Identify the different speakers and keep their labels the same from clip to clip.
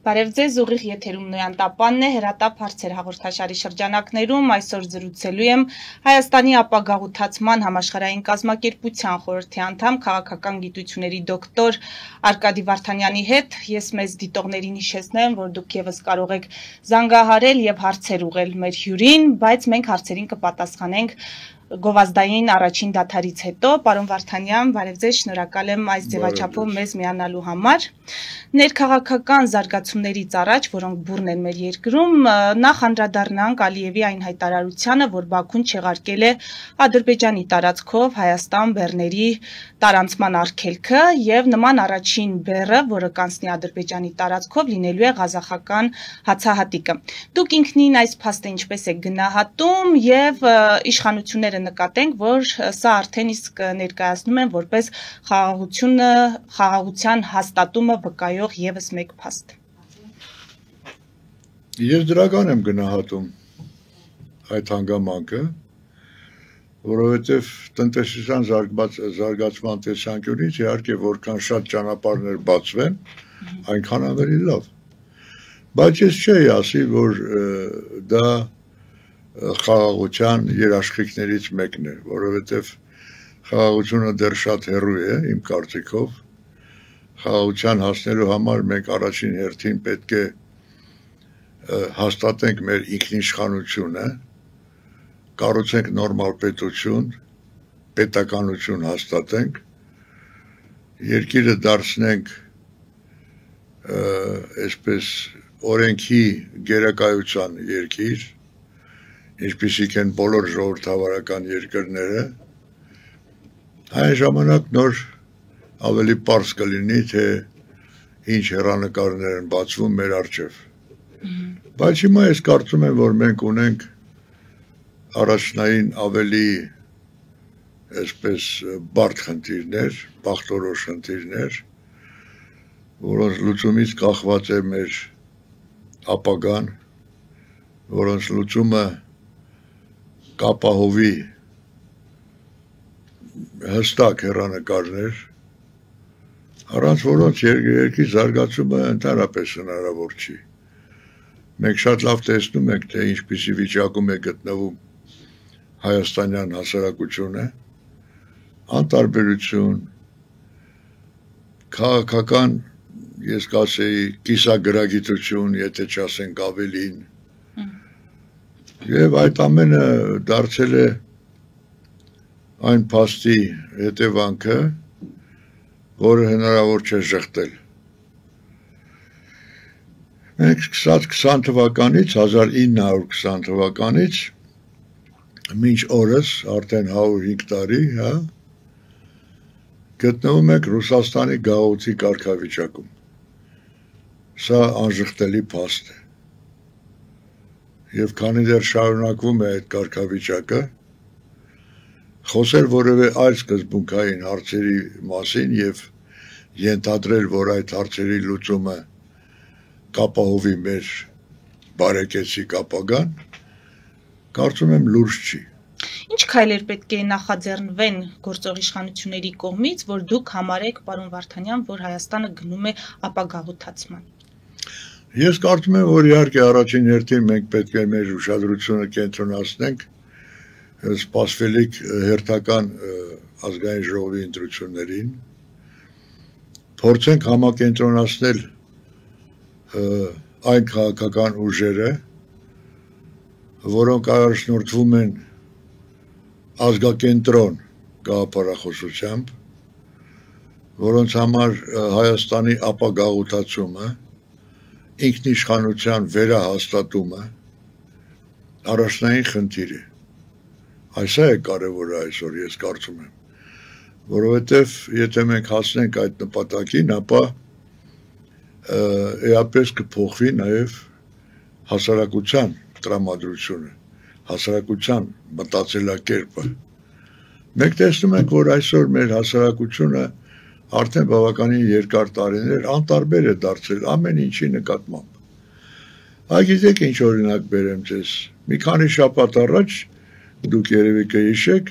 Speaker 1: Բարև ձեզ, ուղիղ եթերում Նոյան Տապանն է, հրատապ հարցեր հաղորդաշարի շրջանակներում այսօր զրուցելու եմ Հայաստանի ապագաղութացման համաշխարհային կազմակերպության խորհրդի անդամ քաղաքական գիտությունների դոկտոր Արկադի Վարդանյանի հետ։ Ես մեզ դիտողներին հիշեցնեմ, որ դուք եւս կարող եք զանգահարել եւ հարցեր ուղղել մեր հյուրին, բայց մենք հարցերին կպատասխանենք գովազդային առաջին դադարից հետո։ Պարոն Վարդանյան, բարև ձեզ, շնորհակալ եմ այս ձևաչափով մեզ միանալու համար։ Ներքաղաքական զարգացումներից առաջ, որոնք բուռն են մեր երկրում, նախ անդրադառնանք Ալիևի այն հայտարարությանը, որ Բաքուն չեղարկել է Ադրբեջանի տարածքով Հայաստան բեռների տարանցման արգելքը եւ նման առաջին բեռը, որը կանցնի Ադրբեջանի տարածքով, լինելու է ղազախական հացահատիկը։ Դուք ինքնին այս փաստը ինչպես եք գնահատում եւ իշխանությունները նկատենք, որ սա արդեն իսկ ներկայացնում են որպես խաղաղության հաստատումը վկայող եւս մեկ փաստ։
Speaker 2: Ես դրական եմ գնահատում այդ հանգամանքը, որովհետև տնտեսության զարգացման տեսանկյունից իհարկե որքան շատ ճանապարհներ բացվեն, այնքան ավելի լավ։ Բայց ես չէի ասի, որ դա խաղաղության երաշխիքներից մեկն է, որովհետև խաղաղությունը դեռ շատ հեռու է իմ կարծիքով։ Խաղաղության հասնելու համար մենք առաջին հերթին պետք է հաստատենք մեր ինքնիշխանությունը, կառուցենք նորմալ պետություն, պետականություն հաստատենք, երկիրը դարձնենք այսպես օրենքի գերակայության երկիր, ինչպիսիք են բոլոր ժողովրդավարական երկրները, այն ժամանակ նոր ավելի պարզ կլինի, թե ինչ հեռանկարներ են բացվում մեր առջև։ Բայց հիմա ես կարծում եմ, որ մենք ունենք առաջնային ավելի այսպես բարդ խնդիրներ, բախտորոշ խնդիրներ, որոնց լուծումից կախված է մեր ապագան, որոնց լուծումը կապահովի հստակ հեռանկարներ, առանց որոնց երկրի զարգացումը ընդհանրապես հնարավոր չի։ Մենք շատ լավ տեսնում ենք, թե ինչպիսի վիճակում է գտնվում հայաստանյան հասարակությունը, անտարբերություն, քաղաքական, ես կասեի, կիսագրագիտություն, եթե չասենք ավելին, եւ այդ ամենը դարձել է այն փաստի հետևանքը, որը հնարավոր չէ շղթել։ Մենք սկսած 20 թվականից, 1920 թվականից, մինչ օրս, արդեն 105 տարի, գտնվում ենք Ռուսաստանի գաղութի կարգավիճակում։ Սա անժխտելի փաստ է։ Եվ քանի դեռ շարունակվում է այդ կարգավիճակը, խոսել որևէ այլ սկզբունքային հարցերի մասին եւ ենթադրել, որ այդ հարցերի լուծումը կապահովի մեր բարեկեցիկ ապագան, կարծում եմ լուրջ չի։
Speaker 1: Ինչ քայլեր պետք է նախաձեռնվեն գործող իշխանությունների կողմից, որ դուք համարեք, պարոն Վարդանյան, որ Հայաստանը գնում է ապագաղութացման։
Speaker 2: Ես կարծում եմ, որ իհարկե առաջին հերթին մենք պետք է մեր ուշադրությունը կենտրոնացնենք սպասվելիք հերթական ազգային ժողովի ընտրություններին, փորձենք համակենտրոնացնել այն քաղաքական ուժերը, որոնք առաջնորդվում են ազգակենտրոն գաղափարախոսությամբ, որոնց համար Հայաստանի ապագաղութացումը, ինքնիշխանության վերահաստատումը առաջնային խնդիր է։ Այսա է կարևորը այսօր, ես կարծում եմ, որովհետև եթե մենք հասնենք այդ նպատակին, ապա էապես կփոխվի նաև հասարակության տրամադրությունը, հասարակության մտածելակերպը։ Մենք տեսնում ենք, որ այսօր մեր հասարակությունը արդեն բավականին երկար տարիներ անտարբեր է դարձել ամեն ինչի նկատմամբ։ Գիտեք ինչ օրինակ բերեմ ձեզ։ Մի քանի շաբաթ առաջ դուք երևի կհիշեք,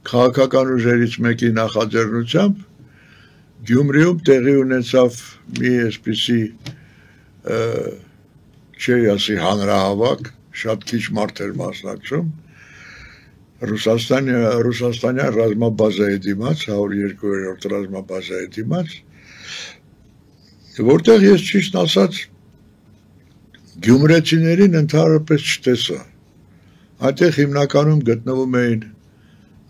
Speaker 2: քաղաքական ուժերից մեկի նախաձեռնությամբ Գյումրիում տեղի ունեցավ մի այսպիսի չի ասի հանրահավաք, շատ քիչ մարդ էր մասնակցում, Ռուսաստանյան ռազմաբազայի դիմաց, 102-րդ ռազմաբազայի դիմաց, որտեղ ես ճիշտ ասած գյումրեցիներին ընդհանրապես չտեսա։ Այդտեղ հիմնականում գտնվում էին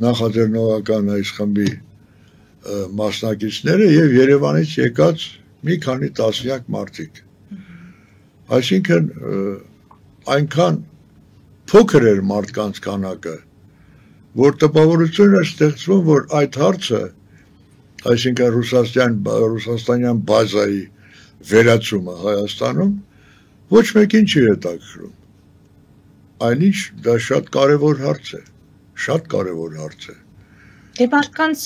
Speaker 2: նախաձեռնողական այս խմբի մասնակիցները եւ Երևանից եկած մի քանի տասնյակ մարդիկ։ Այսինքն այնքան փոքր էր մարդկանց քանակը, որ տպավորություն էր ստեղծվում, որ այդ հարցը, այսինքն ռուսաստանյան բազայի վերացումը Հայաստանում ոչ մեկին չի հետաքրքրում։ Այնինչ դա շատ կարևոր հարց է, շատ կարևոր հարց է։
Speaker 1: Դե մարդկանց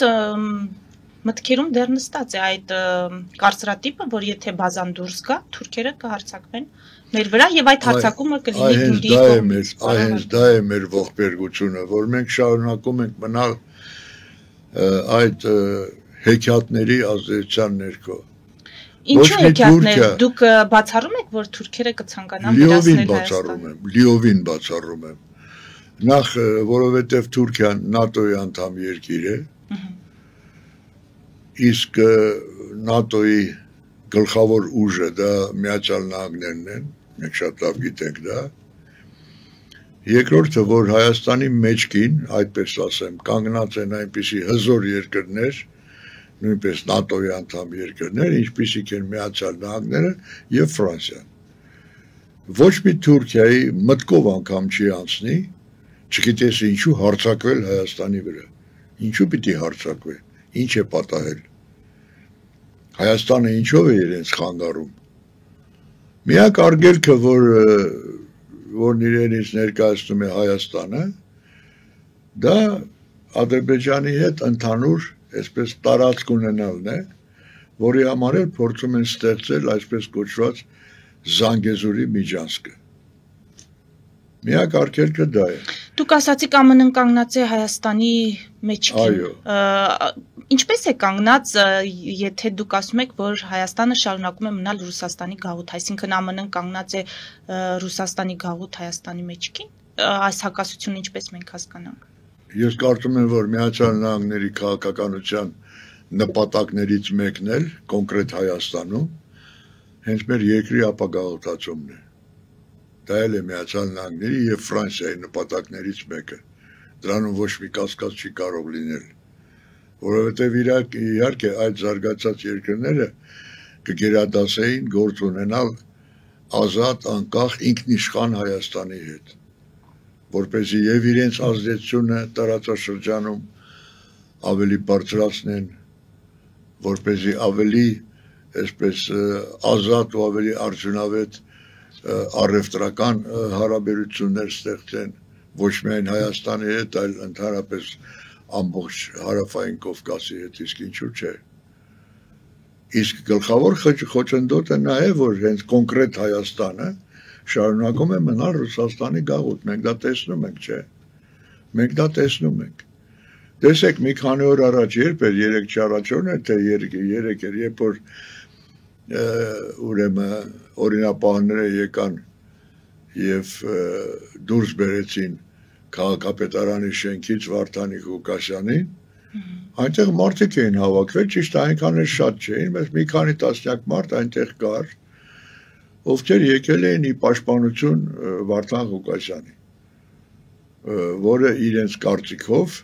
Speaker 1: մտքերում դեռ նստած է այդ կարծրատիպը, որ եթե բազան դուրս գա, թուրքերը կհարձակվեն մեր վրա եւ այդ հարձակումը կլինի Գյումրիի կողմից։
Speaker 2: Հենց դա է մեր ողբերգությունը, որ մենք շարունակում ենք մնալ այդ հեքիաթների ազդեցության ներքո։
Speaker 1: Ինչու հեքիաթներ, դուք բացառում եք, որ թուրքերը կցանկանան վերացնել Հայաստանը։
Speaker 2: Լիովին բացառում եմ։ Նախ, որովհետև Թուրքիան ՆԱՏՕ-ի անդամ երկիր է, իսկ ՆԱՏՕ-ի գլխավոր ուժը դա Միացյալ Նահանգներն են, մենք շատ լավ գիտենք դա։ Երկրորդը, որ Հայաստանի մեջքին, այդպես ասեմ, կանգնած են այնպիսի հզոր երկրներ, նույնպես ՆԱՏՕ-ի անդամ երկրներ, ինչպիսիք են Միացյալ Նահանգները եւ Ֆրանսիան։ Ոչ մի Թուրքիայի մտքով անգամ չի անցնի, չգիտես ինչու հարձակվել Հայաստանի վրա։ Ինչու պիտի հարձակվի, ինչ է պատահել։ Հայաստանը ինչով է իրենց խանգարում։ Միակ արգելքը, որն իրենից ներկայացնում է Հայաստանը, դա Ադրբեջանի հետ ընդհանուր այսպես տարածք ունենալն է, որի համար էլ փորձում են ստեղծել այսպես կոչված Զանգեզուրի միջանցքը։ Միակ արգելքը դա է։
Speaker 1: Դուք ասացիք ԱՄՆ-ն կանգնած է Հայաստանի մեջքին։
Speaker 2: Այո։
Speaker 1: Ինչպես է կանգնած, եթե դուք ասում եք, որ Հայաստանը շարունակում է մնալ Ռուսաստանի գաղութ, այսինքն ԱՄՆ-ն կանգնած է Ռուսաստանի գաղութ Հայաստանի մեջքին, այս հակասությունը ինչպես մենք հասկանանք։
Speaker 2: Ես կարծում եմ, որ Միացյալ Նահանգների քաղաքականության նպատակներից մեկն էլ կոնկրետ Հայաստանում հենց մեր երկրի ապագաղութացումն է։ Դա էլ է Միացյալ Նահանգների եւ Ֆրանսիայի նպատակներից մեկը։ Դրանում ոչ մի կասկած չի կարող լինել, որովհետեւ իհարկե այդ զարգացած երկրները կգերադասեին գործ ունենալ ազատ, անկախ, ինքնիշխան Հայաստանի հետ, որպեսզի եւ իրենց ազդեցությունը տարածաշրջանում ավելի բարձրացնեն, որպեսզի ավելի այսպես ազատ ու ավելի արդյունավետ առևտրական հարաբերություններ ստեղծեն ոչ միայն Հայաստանի հետ, այլ ընդհանրապես ամբողջ հարավային Կովկասի հետ, իսկ ինչու՞ չէ։ Իսկ գլխավոր խոչընդոտը նա է, որ հենց կոնկրետ Հայաստանը շարունակում է մնալ Ռուսաստանի գաղութ, մենք դա տեսնում ենք, չէ։ Մենք դա տեսնում ենք։ Տեսեք, մի քանի օր առաջ երբ էր, 3-4 էր, թե 3 էր, երբ որ ուրեմն օրինապահները եկան եւ դուրս բերեցին քաղաքապետարանի շենքից Վարդանի Ղուկասյանին, այնտեղ մարդիկ էին հավաքվել, ճիշտ այնքան էլ շատ չէին, բայց մի քանի տասնյակ մարդ այնտեղ կար, ովքեր եկել էին ի պաշտպանություն Վարդան Ղուկասյանի, որը իրենց կարծիքով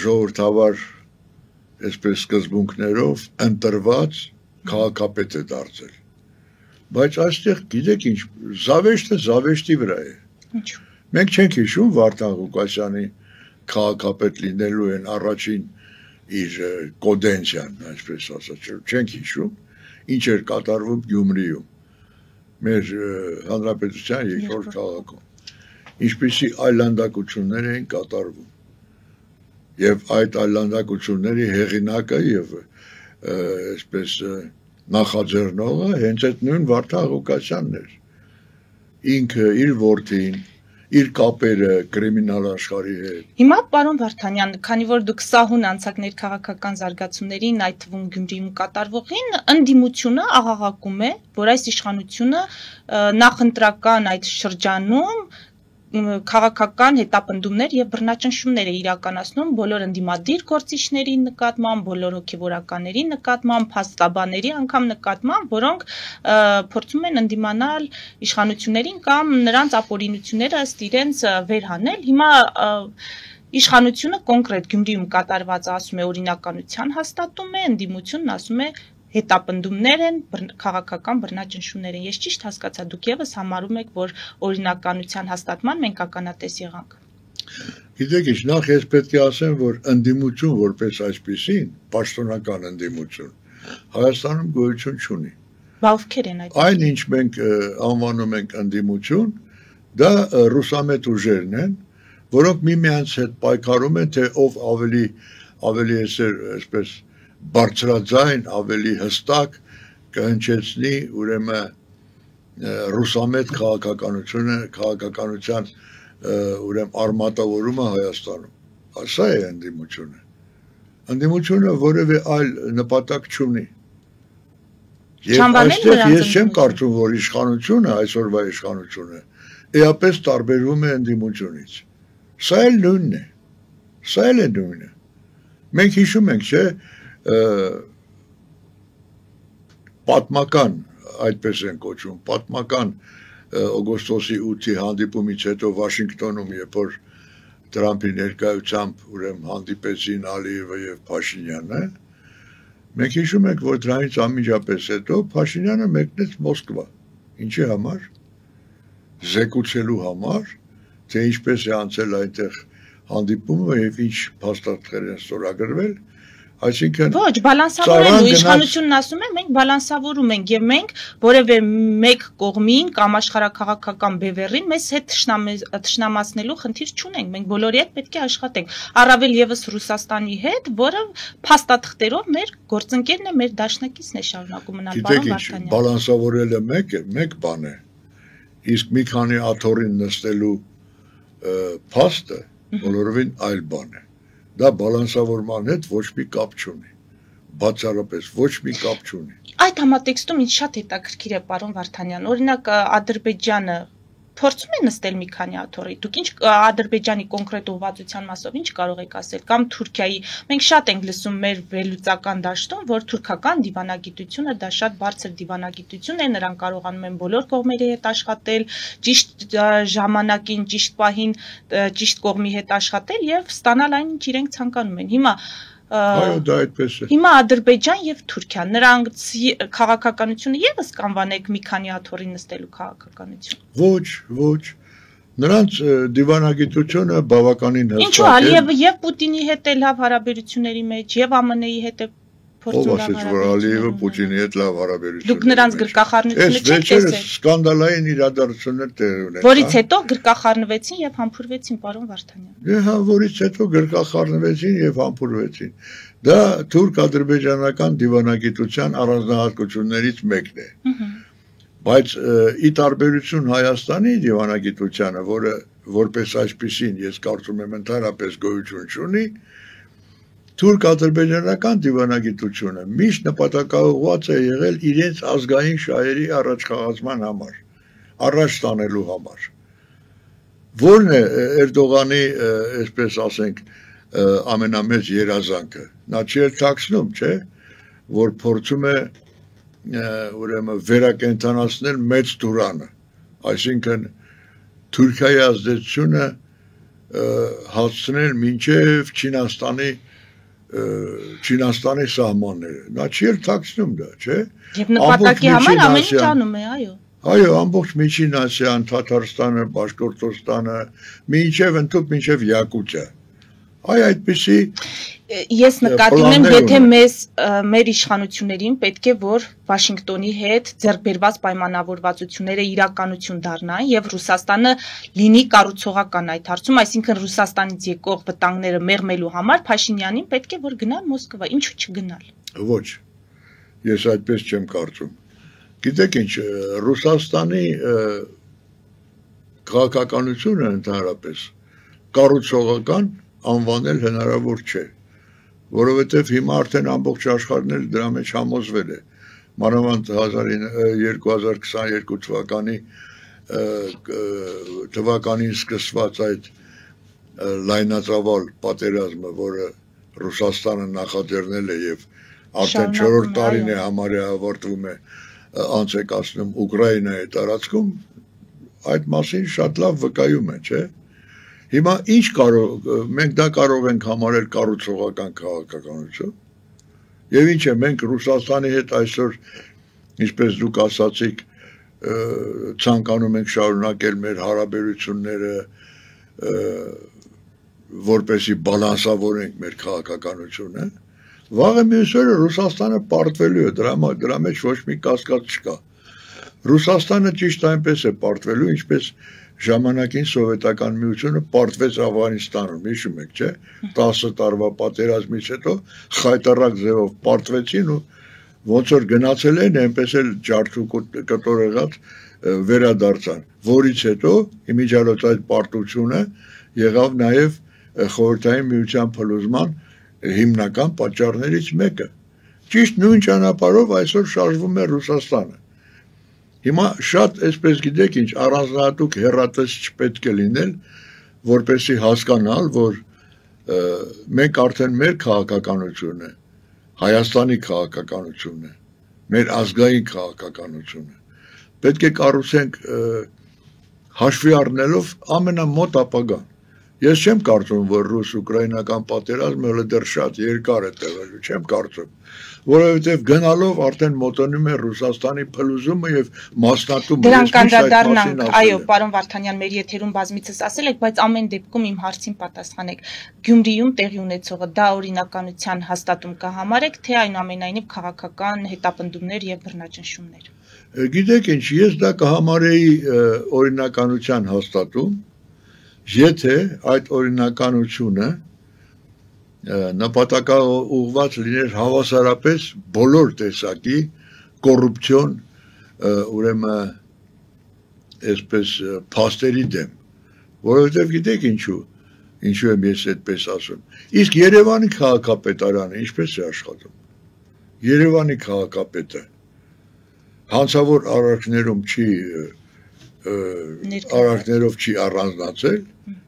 Speaker 2: ժողովրդավար այսպես սկզբունքներով ընտրված քաղաքապետ է դարձել։ Բայց այստեղ գիտեք ինչ, զավեշտը զավեշտի վրա է։
Speaker 1: Ինչու՞։
Speaker 2: Մենք չենք հիշում Վարդան Ղուկասյանի քաղաքապետ լինելու են առաջին իր կոդենցիան, այսպես ասած, չենք հիշում, ինչ էր կատարվում Գյումրիում, մեր հանրապետության երկրորդ քաղաքում, ինչպիսի այլանդակություններ էին կատարվում։ եւ այդ այլանդակությունների հեղինակը եւ այսպես նախաձեռնողը հենց այդ նույն Վարդան Ղուկասյանն էր։ Ինքը իր որդին, իր կապերը կրիմինալ աշխարհի հետ։
Speaker 1: Հիմա պարոն Վարդանյան, քանի որ դուք սահուն անցաք ներքաղաքական զարգացումներին, այդ թվում Գյումրիում կատարվողին, ընդդիմությունը աղաղակում է, որ այս իշխանությունը նախընտրական այդ շրջանում քաղաքական հետապնդումներ եւ բռնաճնշումներ է իրականացնում բոլոր ընդդիմադիր գործիչների նկատմամբ, բոլոր հոգեվորականների նկատմամբ, փաստաբանների անգամ նկատմամբ, որոնք փորձում են ընդդիմանալ իշխանություններին կամ նրանց ապօրինությունները ըստ իրենց վերհանել։ Հիմա իշխանությունը կոնկրետ Գյումրիում կատարվածը ասում է օրինականության հաստատում է, ընդդիմությունն ասում է հետապնդումներ են, քաղաքական բռնաճնշումներ են։ Ես ճիշտ հասկացա, դուք եւս համարում եք, որ օրինականության հաստատման մենք ականատես եղանք։
Speaker 2: Գիտեք ինչ, նախ ես պետք է ասեմ, որ ընդդիմություն որպես այսպիսին, պաշտոնական ընդդիմություն, Հայաստանում գոյություն չունի։
Speaker 1: Բա ովքեր են այդ։
Speaker 2: Այն ինչ մենք անվանում ենք ընդդիմություն, դա ռուսամետ ուժերն են, որոնք միմյանց հետ պայքարում են, թե ով ավելի այսպես բարձրաձայն, ավելի հստակ կհնչեցնի ուրեմն ռուսամետ քաղաքականության ուրեմն արմատավորումը Հայաստանում։ Սա է ընդդիմությունը։ Ընդդիմությունը որևէ այլ նպատակ չունի։ Եվ այստեղ ես չեմ կարծում, որ իշխանությունը, այսօրվա իշխանությունը, էապես տարբերվում է ընդդիմությունից։ Սա էլ նույնն է։ Սա էլ է նույնը։ Մենք հիշում ենք, չէ՞, պատմական, այդպես են կոչվում, պատմական օգոստոսի 8-ի հանդիպումից հետո Վաշինգտոնում, երբ որ Տրամփի ներկայությամբ ուրեմն հանդիպեցին Ալիևը եւ Փաշինյանը, մենք հիշում ենք, որ դրանից անմիջապես հետո Փաշինյանը մեկնեց Մոսկվա։ Ինչի համար։ Զեկուցելու համար, թե ինչպես է անցել այնտեղ հանդիպումը եւ ինչ փաստաթղթեր են ստորագրվել, այսինքն
Speaker 1: ոչ, բալանսավորելու իշխանությունն ասում է, մենք բալանսավորում ենք եւ մենք որևէ մեկ կողմին կամ աշխարհակաղակական բևեռին մեզ հետ թշնամացնելու խնդիր չունենք, մենք բոլորի հետ պետք է աշխատենք, առավել եւս Ռուսաստանի հետ, որը փաստաթղթերով մեր գործընկերն է, մեր դաշնակիցն է շարունակում մնալ,
Speaker 2: պարոն Վարդանյան։ Բալանսավորելը մեկ բան է, իսկ մի քանի աթոռին նստելու փաստը բոլորովին այլ բան է։ Դա բալանսավորման հետ ոչ մի կապ չունի, բացառապես ոչ մի կապ չունի։
Speaker 1: Այդ համատեքստում ինձ շատ հետաքրքիր է, պարոն Վարդանյան, օրինակ Ադրբեջանը փորձում է նստել մի քանի աթոռի, դուք ինչ Ադրբեջանի կոնկրետ ուղղվածության մասով ինչ կարող եք ասել, կամ Թուրքիայի, մենք շատ ենք լսում մեր վերլուծական դաշտում, որ թուրքական դիվանագիտությունը դա շատ բարձր դիվանագիտություն է, նրանք կարողանում են բոլոր կողմերի հետ աշխատել, ճիշտ ժամանակին, ճիշտ պահին, ճիշտ կողմի հետ աշխատել եւ ստանալ այն, ինչ իրենք ցանկանում են։
Speaker 2: Այո, դա այդպես է։
Speaker 1: Հիմա Ադրբեջան եւ Թուրքիա, նրանց քաղաքականությունը եւս կանվանեք մի քանի աթոռի նստելու քաղաքականություն։
Speaker 2: Ոչ։ Նրանց դիվանագիտությունը բավականին հստակ է։
Speaker 1: Ինչու՞ Ալիևը եւ Պուտինի հետ է լավ հարաբերությունների մեջ եւ ԱՄՆ-ի հետ է
Speaker 2: Ով ասեց, որ Ալիևը Պուտինի հետ լավ հարաբերություններ։
Speaker 1: Դուք նրանց գրկախառնությունը չեք տեսել։
Speaker 2: Այս սկանդալային իրադարձություններ տեղի ունեցան։
Speaker 1: Որից հետո գրկախառնվեցին եւ համբուրվեցին, պարոն Վարդանյան։
Speaker 2: Հա, որից հետո գրկախառնվեցին եւ համբուրվեցին։ Դա թուրք-ադրբեջանական դիվանագիտության առանձնահատկություններից մեկն է։ Բայց ի տարբերություն Հայաստանի դիվանագիտությանը, որը որպես այսպիսին ես կարծում եմ ընդհանրապես գոյություն չունի, թուրք-ադրբեջանական դիվանագիտությունը միշտ նպատակաուղղված է եղել իրենց ազգային շահերի առաջխաղացման համար, առաջ տանելու համար։ Որն է Էրդողանի, այսպես ասենք, ամենամեծ երազանքը։ Նա չի թաքցնում, չէ, որ փորձում է ուրեմն վերակենդանացնել մեծ Թուրանը, այսինքն Թուրքիայի ազդեցությունը հասցնել մինչև Չինաստանի սահմանները։ Նա չի թաքցնում դա, չէ։
Speaker 1: Եվ նպատակի համար ամեն ինչ անում է, այո։
Speaker 2: Այո, ամբողջ Միջին Ասիան, Թաթարստանը, Բաշկորտոստանը, մինչև Յակուտիա, Այ այդպիսի
Speaker 1: Ես նկատում եմ, եթե մեր իշխանություններին պետք է որ Վաշինգտոնի հետ ձեռքբերված պայմանավորվածությունները իրականություն դառնան եւ Ռուսաստանը լինի կառուցողական այդ հարցում, այսինքն Ռուսաստանից եկող վտանգները մեղմելու համար Փաշինյանին պետք է որ գնալ Մոսկվա, ինչու չգնալ։
Speaker 2: Ոչ, ես այդպես չեմ կարծում։ Գիտեք ինչ, Ռուսաստանի քաղաքականությունը ընդհանրապես կառուցողական անվանել հնարավոր չէ, որովհետև հիմա արդեն ամբողջ աշխարհն էլ դրա մեջ համոզվել է։ Մանավանդ 2022 թվականին սկսված այդ լայնածավալ պատերազմը, որը Ռուսաստանը նախաձեռնել է եւ արդեն 4-րդ տարին է համարյա ավարտվում է անցեկացնում Ուկրաինայի տարածքում, այդ մասին շատ լավ վկայում է, չէ՞։ Հիմա ինչ մենք դա կարող ենք համարել կառուցողական քաղաքականություն, եւ ինչ է, մենք Ռուսաստանի հետ այսօր, ինչպես դուք ասացիք, ցանկանում ենք շարունակել մեր հարաբերությունները, որպեսզի բալանսավորենք մեր քաղաքականությունը, վաղը մյուս օրը Ռուսաստանը պարտվելու է, դրա մեջ ոչ մի կասկած չկա։ Ռուսաստանը ճիշտ այնպես է պարտվելու, ինչպես ժամանակին սովետական միությունը պարտվեց Աֆղանստանում, հիշում եք, չէ՞, 10 տարվա պատերազմից հետո խայտառակ ձևով պարտվեցին ու ոնց որ գնացել են, այնպես էլ ջարդու կտոր եղած վերադարձան, որից հետո իմիջիալոց այդ պարտությունը եղավ նաև խորհրդային միության փլուզման հիմնական պատճառներից մեկը։ Ճիշտ նույն ճանապարհով այսօր շարժվում է Ռուսաստանը։ Հիմա շատ, այսպես գիտեք ինչ, առանձնահատուկ հեռատես չպետք է լինել, որպեսզի հասկանալ, որ մենք արդեն մեր քաղաքականությունը, Հայաստանի քաղաքականությունը, մեր ազգային քաղաքականությունը, պետք է կառուցենք հաշվի առնելով ամենամոտ ապագան։ Ես չեմ կարծում, որ ռուս-ուկրաինական պատերազմը հələ դեռ շատ երկար է տևելու, չեմ կարծում, որովհետև գնալով արդեն մոտենում է Ռուսաստանի փլուզումը եւ մասնատումը։
Speaker 1: Դրանք անդրադառնանք, այո, պարոն Վարդանյան, մեր եթերում բազմիցս ասել եք, բայց ամեն դեպքում իմ հարցին պատասխանեք։ Գյումրիում տեղի ունեցողը դա օրինականության հաստատում կհամարեք, թե այնուամենայնիվ քաղաքական հետապնդումներ եւ բռնաճնշումներ։
Speaker 2: Գիտեք ինչ, ես դա կհամարեի օրինականության հաստատում, եթե այդ օրինականությունը նպատակաուղղված լիներ հավասարապես բոլոր տեսակի կոռուպցիոն, ուրեմն այսպես փաստերի դեմ, որովհետև գիտեք ինչու եմ ես այդպես ասում։ Իսկ Երևանի քաղաքապետարանը ինչպես է աշխատում։ Երևանի քաղաքապետը հանցավոր արարքներում արարքներով չի առանձնացել,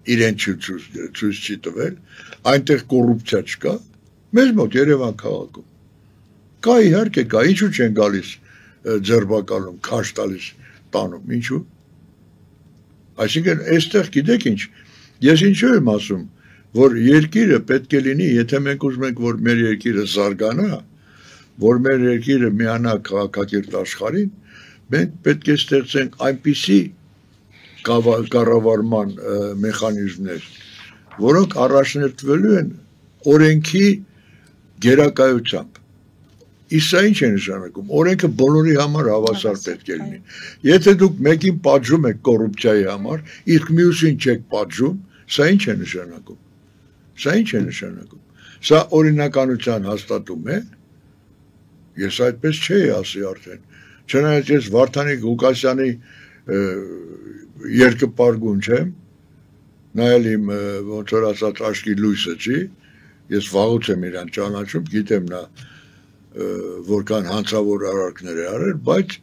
Speaker 2: իրեն ցույց չի տվել, այնտեղ կոռուպցիա չկա, մեզ մոտ Երևան քաղաքում։ Կա իհարկե կա, ինչու չեն գալիս ձերբակալում, քաշ տալիս տանում, ինչու։ Այսինքն այստեղ գիտեք ինչ, ես ինչու եմ ասում, որ երկիրը պետք է լինի, եթե մենք ուզում ենք, որ մեր երկիրը զարգանա, որ մեր երկիրը միանա քաղաքակիրթ աշխարհին, մենք պետք է ստեղծենք այնպիսի կառավարման մեխանիզմներ, որոնք առաջնորդվելու են օրենքի գերակայությամբ։ Իսկ սա ինչ է նշանակում։ Օրենքը բոլորի համար հավասար պետք է լինի։ Եթե դուք մեկին պատժում եք կոռուպցիայի համար, իսկ մյուսին չեք պատժում, սա ինչ է նշանակում։ Սա ինչ է նշանակում։ Սա օրինականության հաստատում է։ Ես այդպես չէի ասի արդեն։ Չնայած ես Վարդանիկ Ղուկասյանի երկպարգուն չեմ, նայել իմ ոնց որ ասած աչքի լույսը չի, ես վաղուց եմ իրան ճանաչում, գիտեմ նա որքան հանցավոր արարքներ է արել, բայց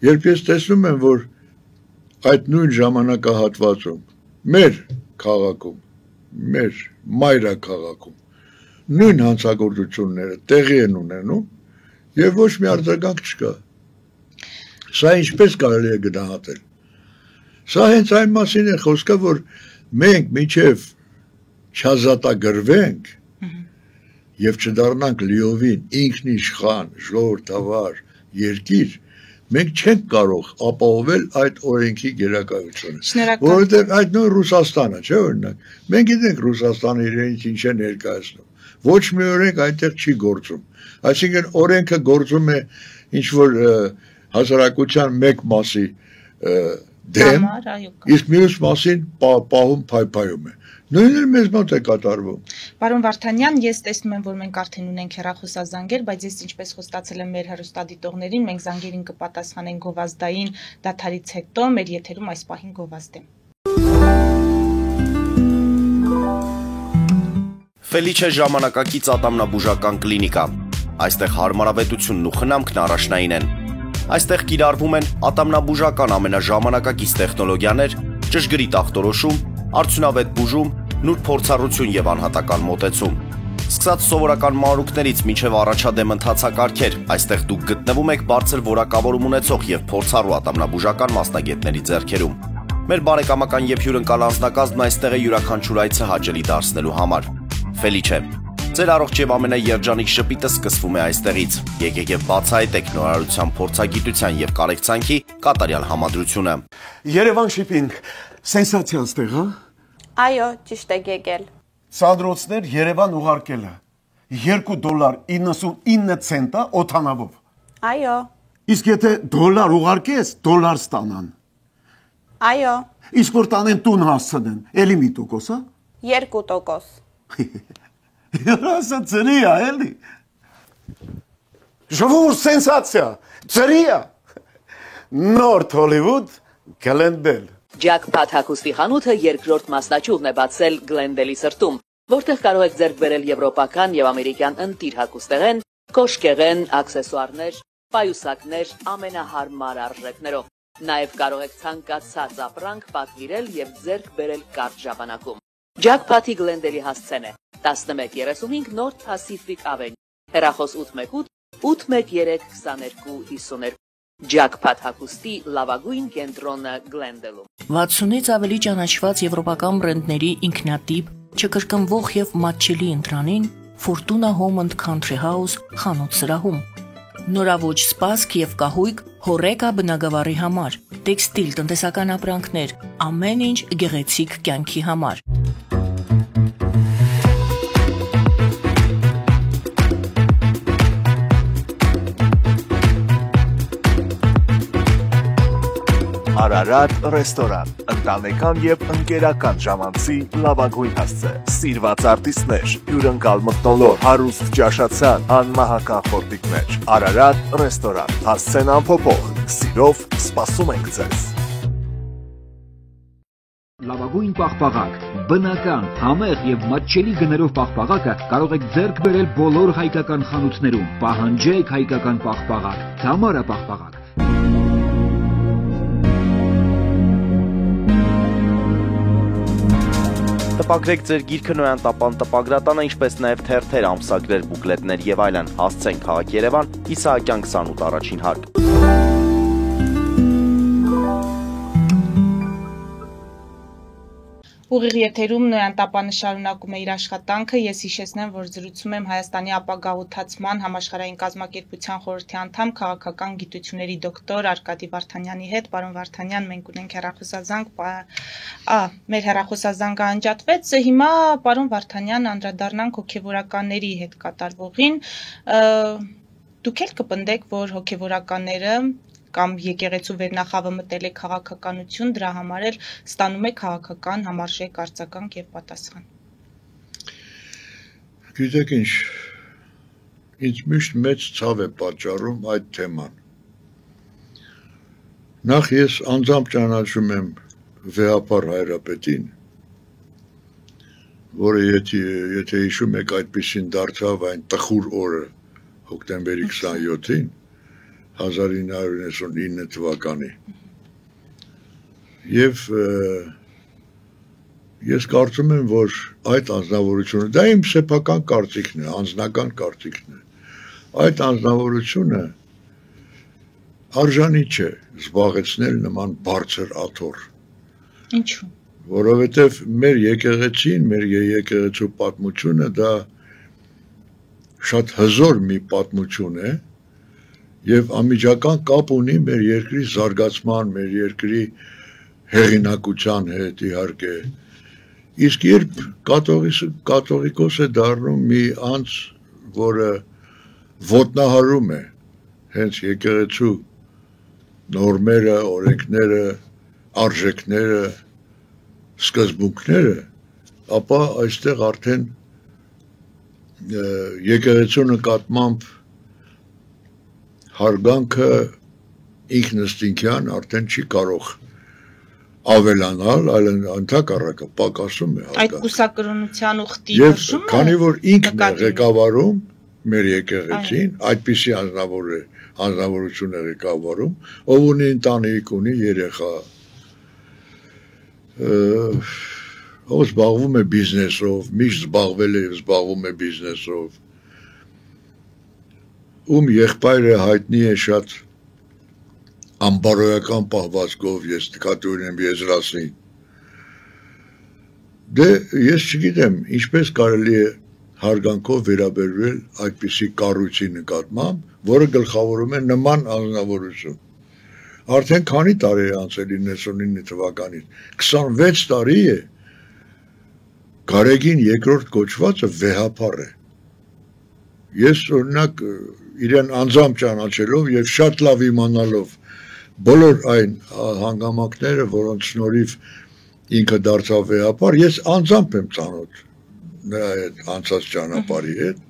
Speaker 2: երբ ես տեսնում եմ, որ այդ նույն ժամանակահատվածում մեր քաղաքում, մեր մայրաքաղաքում նույն հանցագործությունները տեղի են ունենում եւ ոչ մի արձագանք չկա։ Սա ինչպես կարելի է գնահատել։ Սա հենց այն մասին է խոսքը, որ մենք մինչև չազատագրվենք եւ չդառնանք լիովին ինքնիշխան ժողովրդավար երկիր, մենք չենք կարող ապահովել այդ օրենքի գերակայությունը,
Speaker 1: Շնորհակալ
Speaker 2: որովհետև այդ նույն Ռուսաստանը, չէ՞ օրինակ, մենք գիտենք Ռուսաստանը իրենից ինչ է ներկայացնում, ոչ մի օրենք այնտեղ չի գործում, այսինքն օրենքը գործում է ինչ որ հասարակության մեկ մասի դեմ, իսկ մյուս մասին պահում փայփայում է։ Նույնն էլ մեզ մոտ է կատարվում։
Speaker 1: Պարոն Վարդանյան, ես տեսնում եմ, որ մենք արդեն ունենք հեռախոսազանգեր, բայց ես ինչպես խոստացել եմ մեր հեռուստադիտողներին, մենք զանգերին կպատասխանենք գովազդային դադարից հետո, մեր եթերում այս պահին գովազդ է։
Speaker 3: Ֆելիչե ժամանակակից ատամնաբուժական կլինիկա։ Այստեղ հարմարավետությունն ու խնամքն առաջնային են։ Այստեղ կիրառվում են ատամնաբուժական ամենաժամանակակից տեխնոլոգիաներ, ճշգրիտ ախտորոշում, արդյունավետ բուժում, նուրբ փորձառություն եւ անհատական մոտեցում։ Սկսած սովորական մանրուքներից մինչև առաջադեմ ընթացակարգեր, այստեղ դուք գտնվում եք բարձր որակավորում ունեցող եւ փորձառու ատամնաբուժական մասնագետների ձեռքերում։ Մեր բարեկամական եւ հյուրընկալ անձնակազմն այստեղ է յուրաքանչյուր այցը հաճելի դարձնելու համար։ Ֆելիչե, ձեր առողջ եւ ամենաերջանիկ շպիտը սկսվում է այստեղից։ Եկեք եւ բացահայտեք նորարարության փորձագիտության եւ կարեկցանքի կատարյալ համադրությունը։
Speaker 4: Երևան շիփինգ, սենսացիա ստեղ, հա։
Speaker 5: Այո, ճիշտ եք եկել։
Speaker 4: Սանդրոցներ Երևան ուղարկելը $2.99 օթանավով։
Speaker 5: Այո։
Speaker 4: Իսկ եթե դոլար ուղարկես, դոլար ստանան։
Speaker 5: Այո։
Speaker 4: Իսկ որ տանեն տուն հասցնեն, էլի մի տոկոս, հա։
Speaker 5: 2%։
Speaker 4: Երասը ծրի է, էլի։ Ժողովուրդ սենսացիա, ծրի է։ Նորթ Հոլիվուդ, Գլենդել։
Speaker 6: Ջաքփաթ հագուստի խանութը երկրորդ մասնաճյուղն է բացել Գլենդելի սրտում, որտեղ կարող եք ձեռք բերել եվրոպական եւ ամերիկյան ընտիր հագուստեղեն, կոշկեղեն, աքսեսուարներ, պայուսակներ ամենահարմար արժեքներով։ Նաեւ կարող եք ցանկացած ապրանք պատվիրել եւ ձեռք բերել կարճ ժամանակում։ Ջաքփաթի Գլենդելի հասցեն է 1135 North Pacific Avenue, հեռախոս 818 813 2252 Ջաքփաթ հագուստի լավագույն կենտրոնը Գլենդելում։
Speaker 7: 60-ից ավելի ճանաչված եվրոպական բրենդների ինքնատիպ, չկրկնվող եւ մատչելի ընտրանին Fortuna Home and Country House խանութ սրահում։ Նորաոճ սպասք եւ կահույք հորեկա բնագավառի համար, տեքստիլ տնտեսական ապրանքներ, ամեն ինչ գեղեցիկ կյանքի համար։
Speaker 8: Արարատ ռեստորան, ընտանեկան եւ ընկերական ժամանցի լավագույն հասցե, սիրված արտիստներ, հյուրընկալ մթնոլորտ, հարուստ ճաշացան, անմահական խորտիկներ։ Արարատ ռեստորան, հասցեն անփոփոխ, սիրով սպասում ենք ձեզ։
Speaker 9: Լավագույն պաղպաղակ, բնական, համեղ եւ մատչելի գներով պաղպաղակը կարող եք ձեռք բերել բոլոր հայկական խանութներում։ Պահանջեք հայկական պաղպաղակ, Թամարա պաղպաղակ։
Speaker 3: Տպագրեք ձեր գիրքը Նոյան տապան տպագրատանը, ինչպես նաև թերթեր, ամսագրեր, բուկլետներ եւ այլն։ Հասցեն քաղաք Երևան, Իսահակյան 28 առաջին հարկ։
Speaker 1: Ուղիղ եթերում Նոյան տապանը շարունակում է իր աշխատանքը, ես հիշեցնեմ, որ զրուցում եմ Հայաստանի ապագաղութացման համաշխարհային կազմակերպության խորհրդի անդամ քաղաքական գիտությունների դոկտոր Արկադի Վարդանյանի հետ։ Պարոն Վարդանյան, մենք ունենք հեռախոսազանգ, մեր հեռախոսազանգը անջատվեց, հիմա պարոն Վարդանյան անդրադառնանք հոգևորականների հետ կատարվողին, դուք էլ կպնդեք, որ հոգևորականները կամ եկեղեցու վերնախավը մտել է քաղաքականություն, դրա համար էլ ստանում է քաղաքական համարժեք արձագանք եւ պատասխան։
Speaker 2: Գիտեք ինչ, ինձ միշտ մեծ ցավ է պատճառում այդ թեման։ Նախ ես անձամբ ճանաչում եմ Վեհապար Հայրապետին, որը եթե հիշում եք այդպեսին դարձավ այն տխուր օրը հոկտեմբերի 27-ին 1999 թվականի եւ ես կարծում եմ, որ այդ անձնավորությունը, դա իմ սեփական կարծիքն է, անձնական կարծիքն է, այդ անձնավորությունը արժանի չէ զբաղեցնել նման բարձր աթոռ։
Speaker 1: Ինչու՞։
Speaker 2: Որովհետեւ մեր եկեղեցին, մեր եկեղեցու պատմությունը դա շատ հզոր մի պատմություն է, եւ անմիջական կապ ունի մեր երկրի զարգացման, մեր երկրի հեղինակության հետ իհարկե։ Իսկ երբ կաթողիկոս է դառնում մի անձ, որը ոտնահարում է հենց եկեղեցու նորմերը, օրենքները, արժեքները, սկզբունքները, ապա այստեղ արդեն եկեղեցու նկատմամբ հարգանքը ինքնըստինքյան արդեն չի կարող ավելանալ, այլ ընդհակառակը պակասում է
Speaker 1: Այդ կուսակրոնության ուխտի
Speaker 2: Եվ
Speaker 1: դրսումը
Speaker 2: քանի որ ինքն է ղեկավարում մեր եկեղեցին, այդպիսի անձնավորություն է ղեկավարում, ով ունի ընտանիք, ունի երեխա, ով զբաղվում է բիզնեսով, միշտ զբաղվել է եւ զբաղվում է բիզնեսով, ում եղբայրը հայտնի է շատ անբարոյական պահվածքով, ես նկատի ունեմ Եզրասին, դե ես չգիտեմ, ինչպես կարելի է հարգանքով վերաբերվել այդպիսի կառույցի նկատմամբ, որը գլխավորում է նման անձնավորություն։ Արդեն քանի տարի է անցել 99 թվականից, 26 տարի է Գարեգին երկրորդ կոչվածը վեհապար է։ Ես օրինակ իրեն անձամբ ճանաչելով եւ շատ լավ իմանալով բոլոր այն հանգամանքները, որոնց շնորհիվ ինքը դարձավ վեհապար, ես անձամբ եմ ծանոթ նրա հետ անցած ճանապարհի հետ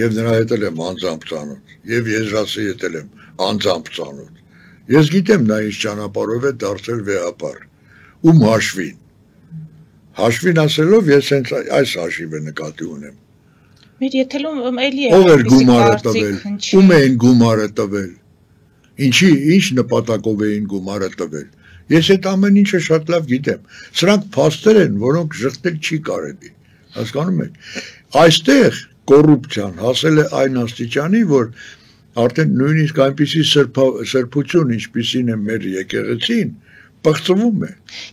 Speaker 2: եւ նրա հետ եմ անձամբ ծանոթ եւ Եզրասի հետ եմ անձամբ ծանոթ։ Ես գիտեմ նա ինչ ճանապարհով է դարձել վեհապար։ Ում հաշվին։ Հաշվին ասելով ես հենց այս հաշիվը նկատի ունեմ։
Speaker 1: Մեր եթելում էլի է
Speaker 2: Ով էր գումարը տվել, ում էին գումարը տվել, ինչ նպատակով էին գումարը տվել։ Ես այդ ամեն ինչը շատ լավ գիտեմ։ Սրանք փաստեր են, որոնք ժխտել չի կարելի։ Հասկանում եք։ Այստեղ կոռուպցիան հասել է այն աստիճանի, որ արդեն նույնիսկ այնպիսի սրբություն, ինչպիսին է մեր եկեղեցին, պղծվում է։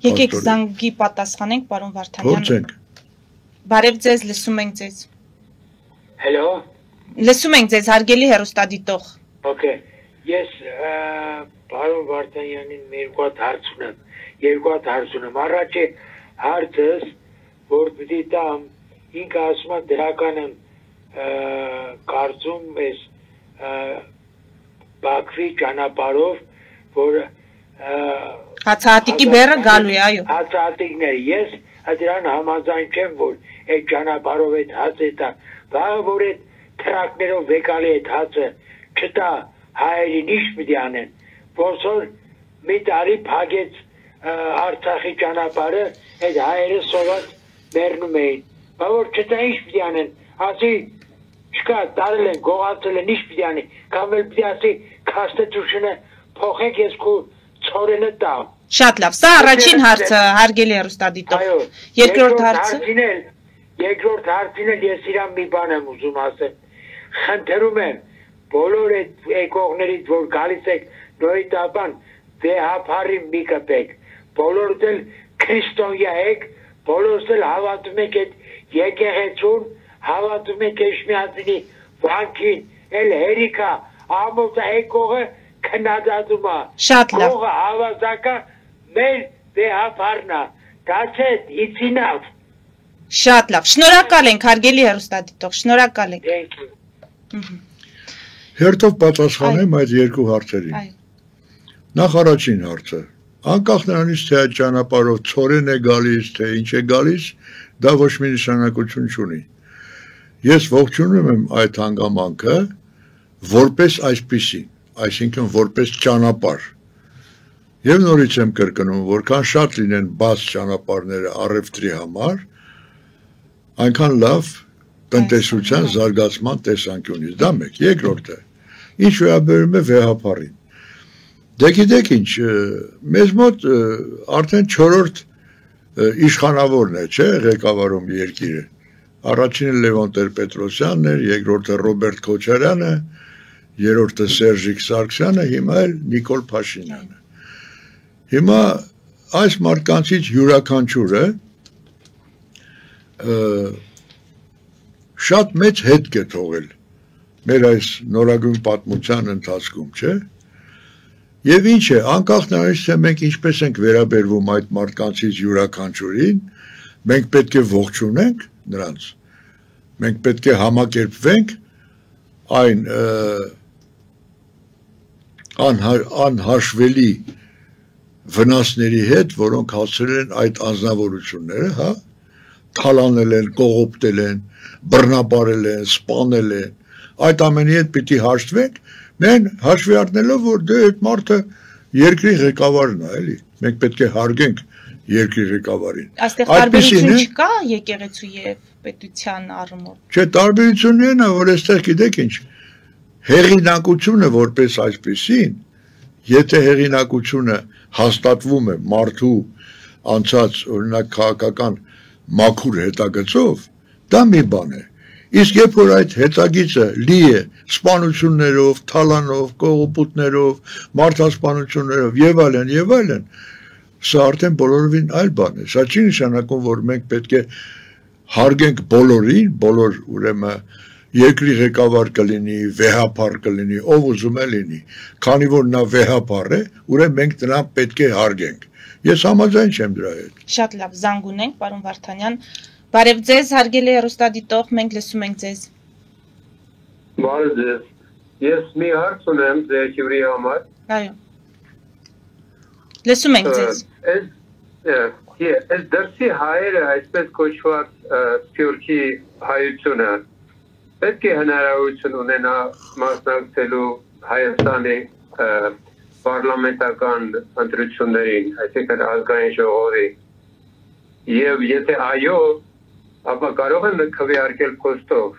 Speaker 1: Եկեք զանգի պատասխանենք, պարոն Վարդանյան։
Speaker 2: Փորձենք։
Speaker 1: Բարև ձեզ, լսում ենք ձեզ։
Speaker 10: Hello։
Speaker 1: Լսում ենք ձեզ, հարգելի հեռուստադիտող։
Speaker 10: Okay։ Ես պարոն Վարդանյանին երկու հարց ունեմ։ Առաջի հարցս, որ պիտի տամ, ինքը ասում է դրական եմ կարծում ես Բաքվի ճանապարհով, որ
Speaker 1: Հացահատիկի բեռը գալու է, այո։
Speaker 10: Հացահատիկները, ես դրան համաձայն չեմ, որ այդ ճանապարհով այդ հացը տա, բաղ որ այդ տրակներով վեկալի այդ հացը չտա հայերին ինչ պիտի անեն, ոնց որ մի տարի փակեց Արցախի ճանապարհը, այդ հայերը սոված մեռնում էին, բաղ որ չտա ինչ պիտի անեն, ասի չկա, տարել են, գողացել են, ինչ պիտի անի, կամ էլ պիտի ասի Constitution-ը փոխեք ես քո ծորենը տամ։
Speaker 1: Շատ լավ, սա առաջին հարցը, հարգելի հեռուստադիտող։ Երկրորդ հարցը։
Speaker 10: Երկրորդ հարցին էլ ես իրան մի բան եմ ուզում ասել։ Խնդրում եմ բոլոր այդ եկողներից, որ գալիս եք նոյտաբան, վեհապարի մի կպեք։ Բոլորդ էլ քրիստոնյա եք, բոլորդ էլ հավատում եք այդ եկեղեցուն, հավատում եք Էջմիածնի վանքին, էլ հերիքա, ամոթը եկողը քննադատում է։
Speaker 1: Շատ լավ։
Speaker 10: Ողը հավատակա մեր վեհապարն է։ Դացետ իցինավ։
Speaker 1: Շատ լավ։ Շնորհակալ ենք, հարգելի հեռուստադիտող, շնորհակալ ենք։
Speaker 2: Հերթով պատասխանեմ այդ երկու հարցերին։ Նախ առաջին հարցը։ Անկախ նրանից թե այդ ճանապարհով ծորեն է գալիս, թե ինչ է գալիս, դա ոչ մի նշանակություն չունի։ Ես ողջունում եմ այդ հանգամանքը որպես այսպիսին, այսինքն որպես ճանապարհ։ Եվ նորից եմ կրկնում, որքան շատ լինեն բաց ճանապարհները առևտրի համար, այնքան լավ տնտեսության զարգացման տեսանկյունից։ Դա մեկ, երկրորդը, ինչ վերաբերում է վեհապարին։ Դե գիտեք ինչ, մեզ մոտ արդեն 4-րդ իշխանավորն է, չէ, ղեկավարում երկիրը։ Առաջինը Լևոն Տեր-Պետրոսյանն էր, երկրորդը Ռոբերտ Քոչարյանը, երրորդը Սերժիկ Սարգսյանը, հիմա էլ Նիկոլ Փաշինյանը։ Հիմա այս մարդկանցից յուրաքանչյուրը շատ մեծ հետք է թողել մեր այս նորագույն պատմության ընթացքում, չէ՞։ Եվ ինչ է, անկախ նրանից թե մենք ինչպես ենք վերաբերվում այդ մարդկանցից յուրաքանչյուրին, մենք պետք է ողջունենք նրանց, մենք պետք է համակերպվենք այն անհաշվելի վնասների հետ, որոնք հասցրել են այդ անձնավորությունները, հա, թալանել են, կողոպտել են, բռնաբարել են, սպանել են, այդ ամենի հետ պիտի հաշտվենք, մենք հաշվի առնելով, որ դե այդ մարդը երկրի ղեկավարն է, էլի, մենք պետք է հարգենք երկրի ղեկավարին։
Speaker 1: Այստեղ տարբերություն չկա եկեղեցու եւ պետության առումով։
Speaker 2: Չէ, տարբերությունն է, որ այստեղ գիտեք ինչ, հեղինակությունը որպես այսպեսին, եթե հեղինակությունը հաստատվում է մարդու անցած օրինակ քաղաքական մաքուր հետագծով, դա մի բան է։ Իսկ երբ որ այդ հետագիծը լի է սպանություններով, թալանով, կողոպուտներով, մարդասպանություններով եւ այլն, սա արդեն բոլորովին այլ բան է։ Սա չի նշանակում, որ մենք պետք է հարգենք բոլորին, բոլոր ուրեմն երկրի ղեկավար կլինի, վեհապար կլինի, ով ուզում է լինի, քանի որ նա վեհապար է, ուրեմն մենք նրան պետք է հարգենք։ Ես համաձայն չեմ դրա հետ։
Speaker 1: Շատ լավ, զանգ ունենք, պարոն Վարդանյան։ Բարև ձեզ, հարգելի հեռուստադիտող, մենք լսում ենք ձեզ։
Speaker 11: Բարև ձեզ։ Ես մի հարց ունեմ ձեր հյուրի համար։
Speaker 1: Այո։ Լսում ենք ձեզ։
Speaker 11: Այս դրսի հայերը, այսպես կոչված Սփյուռքի հայությունը, պետք է հնարավորություն ունենա մասնակցելու Հայաստանի պարլամենտական ընտրություններին, այսինքն ազգային ժողովի։ Եվ եթե այո, ապա կարող են քվեարկել կոստով,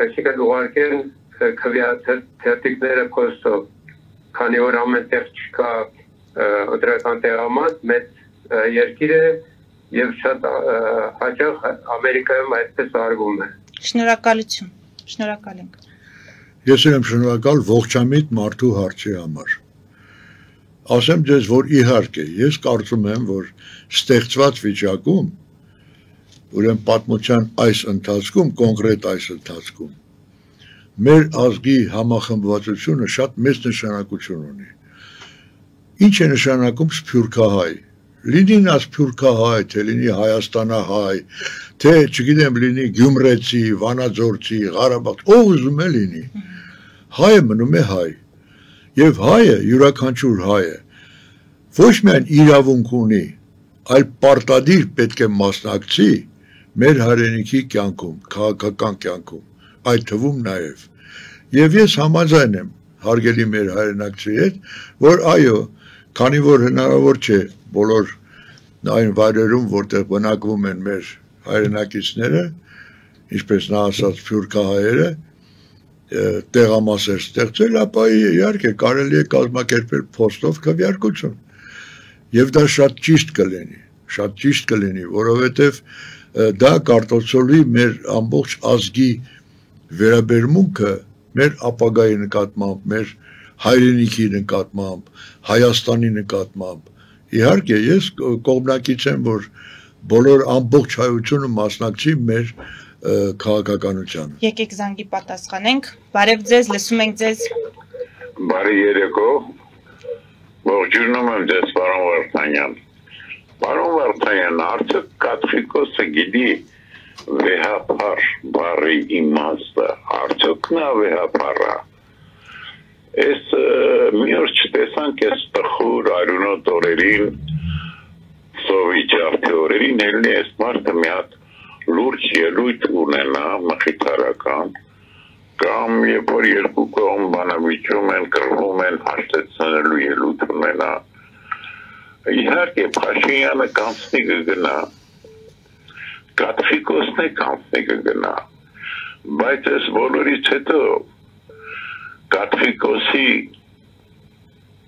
Speaker 11: այսինքն ուղարկել քվեաթերթիկները կոստով, քանի որ ամենտեղ չկա ընտրական տեղամաս, մեծ երկիր է եւ շատ հաճախ Ամերիկայում այդպես արվում է։
Speaker 1: Շնորհակալություն, շնորհակալ ենք։
Speaker 2: Ես եմ շնորհակալ ողջամիտ մարդու հարցի համար։ Ասեմ ձեզ, որ իհարկե, ես կարծում եմ, որ ստեղծված վիճակում, ուրեմն պատմության այս ընթացքում, կոնկրետ այս ընթացքում, մեր ազգի համախմբվածությունը շատ մեծ նշանակություն ունի։ Ինչ է նշանակում սփյուռքահայ։ Լինի նա սփյուռքահայ, թե լինի հայաստանահայ, թե, չգիտեմ, լինի գյումրեցի, վանաձորցի, Ղարաբաղ, ով ուզում է լինի։ Հայը մնում է հայ։ Եվ հայը, յուրաքանչյուր հայը, ոչ միայն իրավունք ունի, այլ պարտադիր պետք է մասնակցի մեր հայրենիքի կյանքում, քաղաքական կյանքում, այդ թվում նաև։ Եվ ես համաձայն եմ հարգելի մեր հայրենակցի հետ, որ այո, քանի որ հնարավոր չէ բոլոր այն վայրերում, որտեղ բնակվում են մեր հայրենակիցները, ինչպես նա ասաց սփյուռքահայերը, տեղամասեր ստեղծել, ապա իհարկե կարելի է կազմակերպել փոստով քվեարկություն։ Եվ դա շատ ճիշտ կլինի, որովհետև դա կարտոցոլի մեր ամբողջ ազգի վերաբերմունքը մեր ապագայի նկատմամբ, մեր հայրենիքի նկատմամբ, Հայաստանի նկատմամբ։ Իհարկե ես կողմնակից եմ, որ բոլոր ամբողջ հայությունը մասնակցի մեր քաղաքականությանը։
Speaker 1: Եկեք զանգի պատասխանենք։ Բարև ձեզ, լսում ենք ձեզ։
Speaker 12: Բարի երեկո։ Ողջունում եմ ձեզ, պարոն Վարդանյան։ Պարոն Վարդանյան, արդյոք կաթողիկոսը գիտի վեհապար բառի իմաստը, արդյոք նա վեհապար է։ Ես մի օր չտեսանք ես տխուր արյունոտ օրերին, սովի ջարդի օրերին, ելնի ես մարդը մի հատ լուրջ ելույթ ունենա մխիթարական, կամ երբ որ երկու կողմ բանավիճում են, կռվում են, հաշտեցնելու ելույթ ունենա։ Իհարկե Փաշինյանը կանցնի կգնա, կաթողիկոսն է կանցնի կգնա, բայց այս բոլորից հետո կաթողիկոսի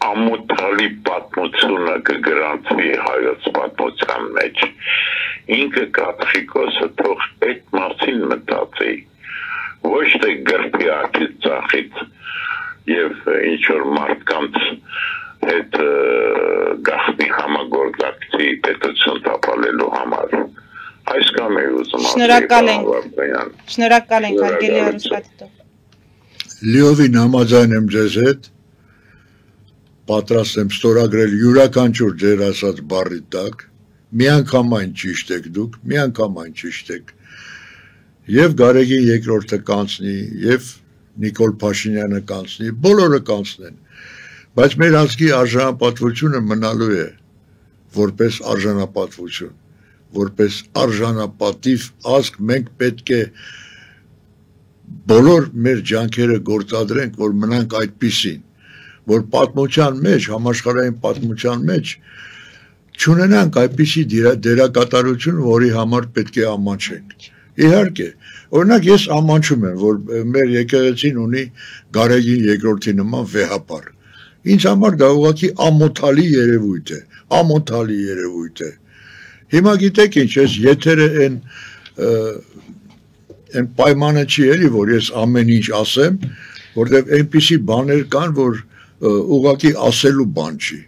Speaker 12: ամոթալի պատմությունը կգրանցվի հայոց պատմության մեջ։ Ինքը կաթողիկոսը թող այդ մասին մտածի, ոչ թե գրպի աչից ծախից եւ ինչ-որ մարդկանց հետ գախնի համագործակցի պետություն տապալելու համար։ Այս կամ է ուզում ասել։
Speaker 1: Շնորհակալ ենք, հարգելի հեռուստադիտող։
Speaker 2: Լիովին համաձայն եմ ձեզ հետ, պատրաստ եմ ստորագրել յուրաքանչյուր ձեր ասած բառի տակ, միանգամայն ճիշտ եք դուք, միանգամայն ճիշտ եք, և Գարեգին երկրորդը կանցնի, և Նիկոլ Փաշինյանը կանցնի, բոլորը կանցնեն, բայց մեր ազգի արժանապատվությունը մնալու է, որպես արժանապատվություն, որպես արժանապատիվ ազգ մենք պետք է բոլոր մեր ջանքերը գործադրենք, որ մնանք այդպիսին, որ պատմության մեջ, համաշխարհային պատմության մեջ չունենանք այդպիսի դերակատարություն, որի համար պետք է ամաչենք։ Իհարկե, օրինակ ես ամաչում եմ, որ մեր եկեղեցին ունի Գարեգին երկրորդի նման վեհապար։ Ինձ համար դա ուղղակի ամոթալի երևույթ է, ամոթալի երևույթ է։ Հիմա գիտեք ինչ, ես եթերը այն պայմանը չի էլի, որ ես ամեն ինչ ասեմ, որտեղ այնպիսի բաներ կան, որ ուղղակի ասելու բան չի,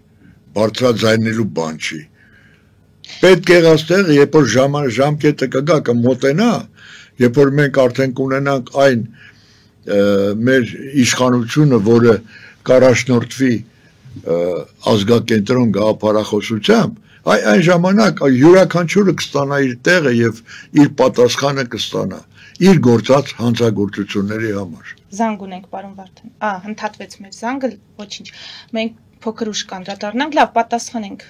Speaker 2: բարձրաձայնելու բան չի։ Պետք եղած տեղ, երբ որ ժամկետը կգա, կմոտենա, երբ որ մենք արդեն կունենանք այն մեր իշխանությունը, որը կառաջնորդվի ազգակենտրոն գաղափարախոսությամբ, այն ժամանակ յուրաքանչյուրը կստանա իր տեղը եւ իր պատասխանը կստանա իր գործած հանցագործությունների համար։
Speaker 1: Զանգ ունենք, պարոն Վարդան։ Հնդատվեց մեր զանգը, ոչինչ։ Մենք փոքր ուշ կանդրադառնանք, լավ, պատասխանենք։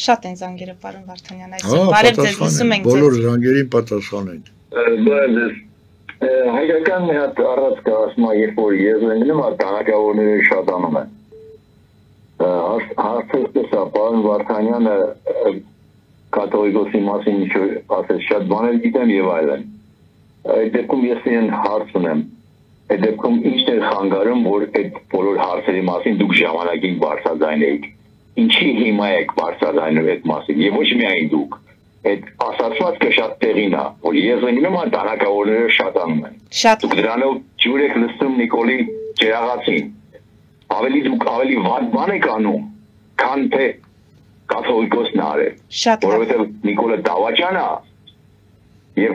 Speaker 1: Շատ են զանգերը, պարոն Վարդանյան, այսօր։ Բարև ձեզ, լսում ենք ձեզ։
Speaker 2: Բոլոր զանգերին պատասխանենք։
Speaker 13: Բարև ձեզ։ Հայկական մի հատ առած կա ասում, երբ որ եզրենգնում է, տանակավորները շատանում են։ Հարցս տեսա, պարոն Վարդանյանը կաթողիկոսի մասին ասես շատ բաներ գիտեմ եւ այլն։ Այդ դեպքում ես իրեն հարց ունեմ։ Այդ դեպքում ի՞նչն է խանգարում, որ այդ բոլոր հարցերի մասին դուք ժամանակին բարձրաձայնեիք։ Ինչի հիմա եք բարձրաձայնում այդ մասին, եւ ոչ միայն դուք։ Այդ ասացվածքը շատ տեղին է, որ եզրենգնում է, տանակավորները շատանում են։ Դուք դրանով ջուր եք լցնում Նիկոլի ջրաղացին։ Դուք ավելի վատ բան եք անում, քան թե կաթողիկոսն արել, որովհետև Նիկոլը դավաճան է եւ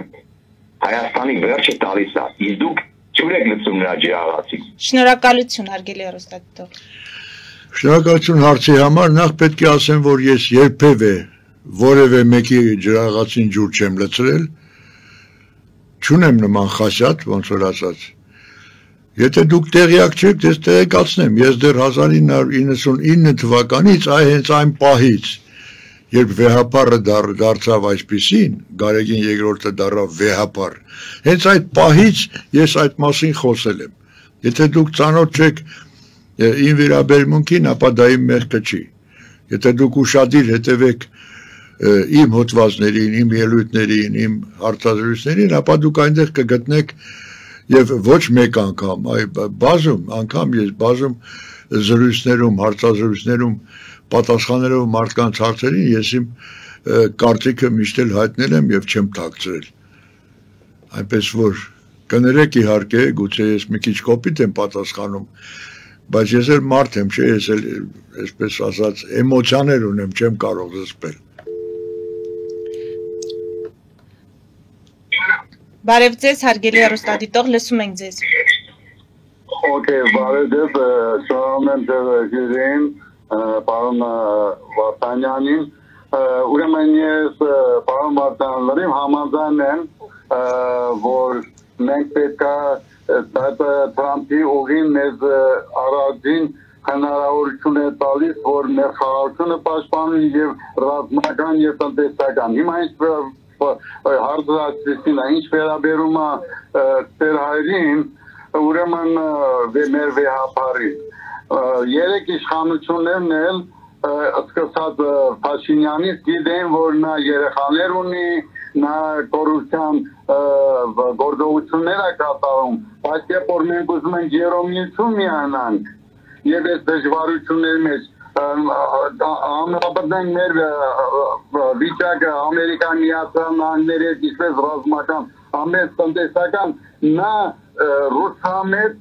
Speaker 13: Հայաստանի վերջը տալիս է, իսկ դուք ջուր եք լցում նրա ջրաղացին։
Speaker 1: Շնորհակալություն, հարգելի հեռուստադիտող։
Speaker 2: Շնորհակալություն հարցի համար, նախ պետք է ասեմ, որ ես երբևէ որևէ մեկի ջրաղացին ջուր չեմ լցրել, չունեմ նման խասյատ, ոնց որ ասած։ Եթե դուք տեղյակ չեք, ես տեղեկացնեմ, ես դեռ 1999 թվականից, հենց այն պահից, երբ վեհապարը դարձավ այսպիսին, Գարեգին երկրորդը դառավ վեհապար, հենց այդ պահից ես այդ մասին խոսել եմ։ Եթե դուք ծանոթ չեք իմ վերաբերմունքին, ապա դա իմ մեղքը չի։ Եթե դուք ուշադիր հետևեք իմ հոդվածներին, իմ ելույթներին, իմ հարցազրույցներին, ապա դուք այնտեղ կգտնեք եւ ոչ մեկ անգամ, բազում անգամ ես բազում զրույցներում, հարցազրույցներում պատասխանելով մարդկանց հարցերին ես իմ կարծիքը միշտ էլ հայտնել եմ եւ չեմ թաքցրել։ Այնպես որ կներեք իհարկե, գուցե ես մի քիչ կոպիտ եմ պատասխանում, բայց ես էլ մարդ եմ, չէ, ես էլ այսպես ասած էմոցիաներ ունեմ, չեմ կարող զսպել։
Speaker 1: Բարև ձեզ, հարգելի հեռուստադիտող, լսում ենք ձեզ։
Speaker 13: Okay, բարև ձեզ, շնորհակալ եմ ձեր հյուրին, պարոն Վարդանյանին։ Ուրեմն ես պարոն Վարդանյանին համաձայն եմ, որ մենք պետք է Թրամփի ուղին մեզ առաջին հնարավորություն է տալիս, որ մեր խաղաղությունը պաշտպանի եւ ռազմական եւ տնտեսական։ Հիմա հարցրացին, ինչ վերաբերում է Տեր հայրին, ուրեմն մեր վեհապարին։ Երեք իշխանություններն էլ սկսած Փաշինյանից գիտեն, որ նա երեխաներ ունի, նա կոռուպցիան գործողություններ է կատարում, բայց երբ որ մենք ուզում ենք երոմիություն միանանք եւ այս դժվարությունների մեջ ամենապրդենք մեր վիճակը Ամերիկան Միացյալ Նահանգների հետ ինչպես ռազմական, ամեն տնտեսական, նա ռուսամետ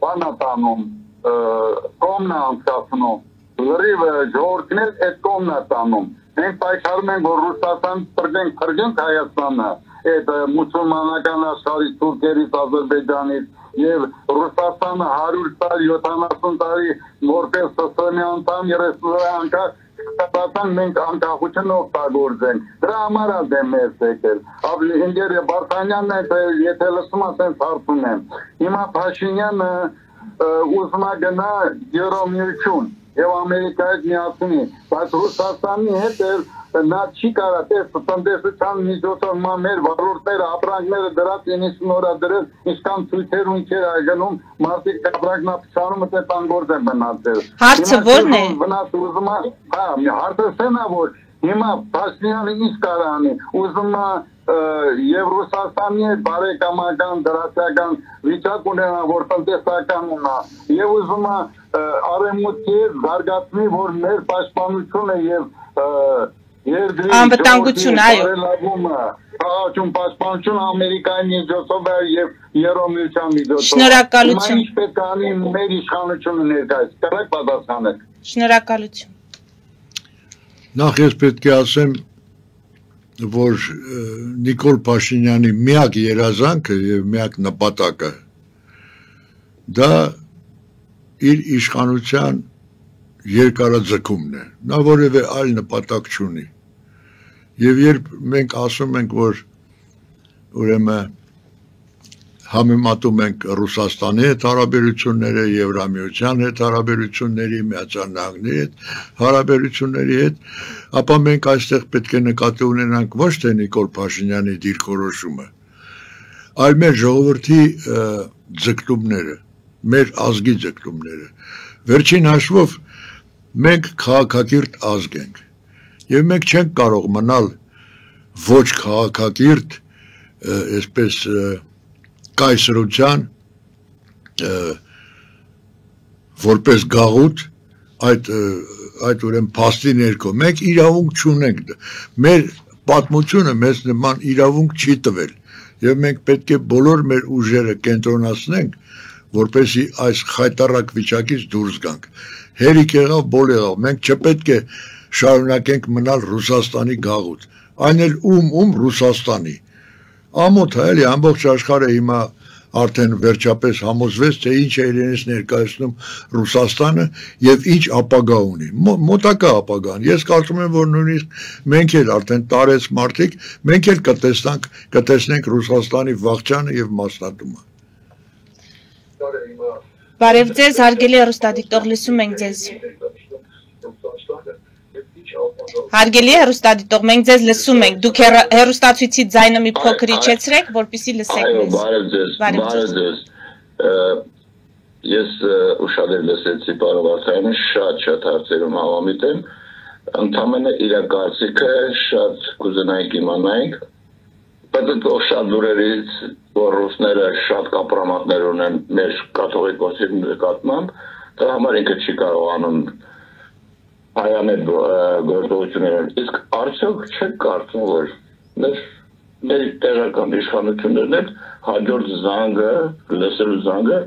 Speaker 13: բան է տանում, կողմն է անցկացնում, լրիվ ժողովուրդն էլ այդ կողմն է տանում։ Մենք պայքարում ենք, որ Ռուսաստան փրկենք Հայաստանը, այդ մուսուլմանական աշխարհից, թուրքերից, Ադրբեջանից,
Speaker 14: եւ Ռուսաստանը 100 տարի 70 տարի որպես ՍՍՄ անդամ 30 անգամ Ստացան մենք անկախություն օգտագործենք, դրա համար է դեմ ես եկել, ինգերը Բարսանյանն է, եթե լսում ասենց հարցում եմ, հիմա Փաշինյանը ուզում է գնա Եվրամիություն և Ամերիկայից միացնի, բայց Ռուսաստանի հետ նա չի կարա տնտեսության միջոցով մեր վարորդները, ապրանքները դրած 90 օրա դրել, ինչքան ցույցեր ու ինչեր այգնում, մարդիկ ապրանքնապսարումը տան գործ են մնացել։
Speaker 1: Հարցը ո՞րն է։
Speaker 14: Հարցը սեն է, որ հիմա Փաշինյանը ինչ կարա անի, ուզում է և Ռուսաստանի հետ բարեկամական, դրացիական վիճակ ունենա, որ տնտեսական ունա, և ուզում է արևմուտքի հետ զարգացնի, որ մեր պաշտպանությունը և
Speaker 1: անվտանգություն, այո։
Speaker 14: Քաղաքություն պաշտպանություն Ամերիկայի միջոցով և Եվրամիության միջոցով։
Speaker 1: Շնորհակալություն։
Speaker 14: Ինչ պետք է անի մեր իշխանությունը ներկայիս։ Կարեք պատասխանեք։
Speaker 1: Շնորհակալություն։
Speaker 2: Նախ ես պետք է ասեմ, որ Նիկոլ Փաշինյանի միակ երազանքը և միակ նպատակը դա իր իշխանության երկարաձգումն է, նա որևէ այլ նպատակ չունի, և երբ մենք ասում ենք, որ ուրեմն համեմատում ենք Ռուսաստանի հետ հարաբերությունները, Եվրամիության հետ հարաբերությունների, Միացյալ Նահանգների հետ հարաբերությունների հետ, ապա մենք այստեղ պետք է նկատի ունենանք ոչ թե Նիկոլ Փաշինյանի դիրքորոշումը, այլ մեր ժողովրդի ձգտումները, մեր ազգի ձգտումները։ Վերջին հաշվով մենք քաղաքակիրթ ազգ ենք, և մենք չենք կարող մնալ ոչ քաղաքակիրթ, այսպես կայսրության որպես գաղութ այդ ուրեմն փաստի ներքո մենք իրավունք չունենք, մեր պատմությունը մեզ նման իրավունք չի տվել, և մենք պետք է բոլոր մեր ուժերը կենտրոնացնենք, որպեսզի այս խայտառակ վիճակից դուրս գանք։ Հերիք եղավ, բոլ եղավ, մենք չպետք է շարունակենք մնալ Ռուսաստանի գաղութ, այն էլ ում Ռուսաստանի։ Ամոթ է, էլի ամբողջ աշխարհը հիմա արդեն վերջապես համոզվեց, թե ինչ է իրենից ներկայացնում Ռուսաստանը և ինչ ապագա ունի, մոտակա ապագան։ Ես կարծում եմ, որ նույնիսկ մենք էլ արդեն տարեց մարդիկ, մենք էլ կտեսնենք Ռուսաստանի վախճանը և մասնատումը։
Speaker 1: Բարև ձեզ, հարգելի հեռուստադիտող, լսում ենք ձեզ։ Հարգելի հեռուստադիտող, մենք ձեզ լսում ենք, դուք հեռուստացույցի ձայնը մի փոքր իջեցրեք, որպեսզի լսեք մեզ։
Speaker 12: Բարև ձեզ։ Ես ուշադիր լսեցի պարոն Վարդանյանը, շատ հարցերում համամիտ եմ, ընդամենը իր կարծիքը շատ կուզենայինք իմանայինք, պետք շատ լուրերից, որ ռուսները շատ կապրամատներ ունեն մեր կաթողիկոսի նկատմամբ, դրա համար ինքը չի կարողանում հայանել գործողությունները, իսկ արդյոք չեք կարծում, որ մեր տեղական իշխանություններն էլ հաջորդ զանգը, լսելու զանգը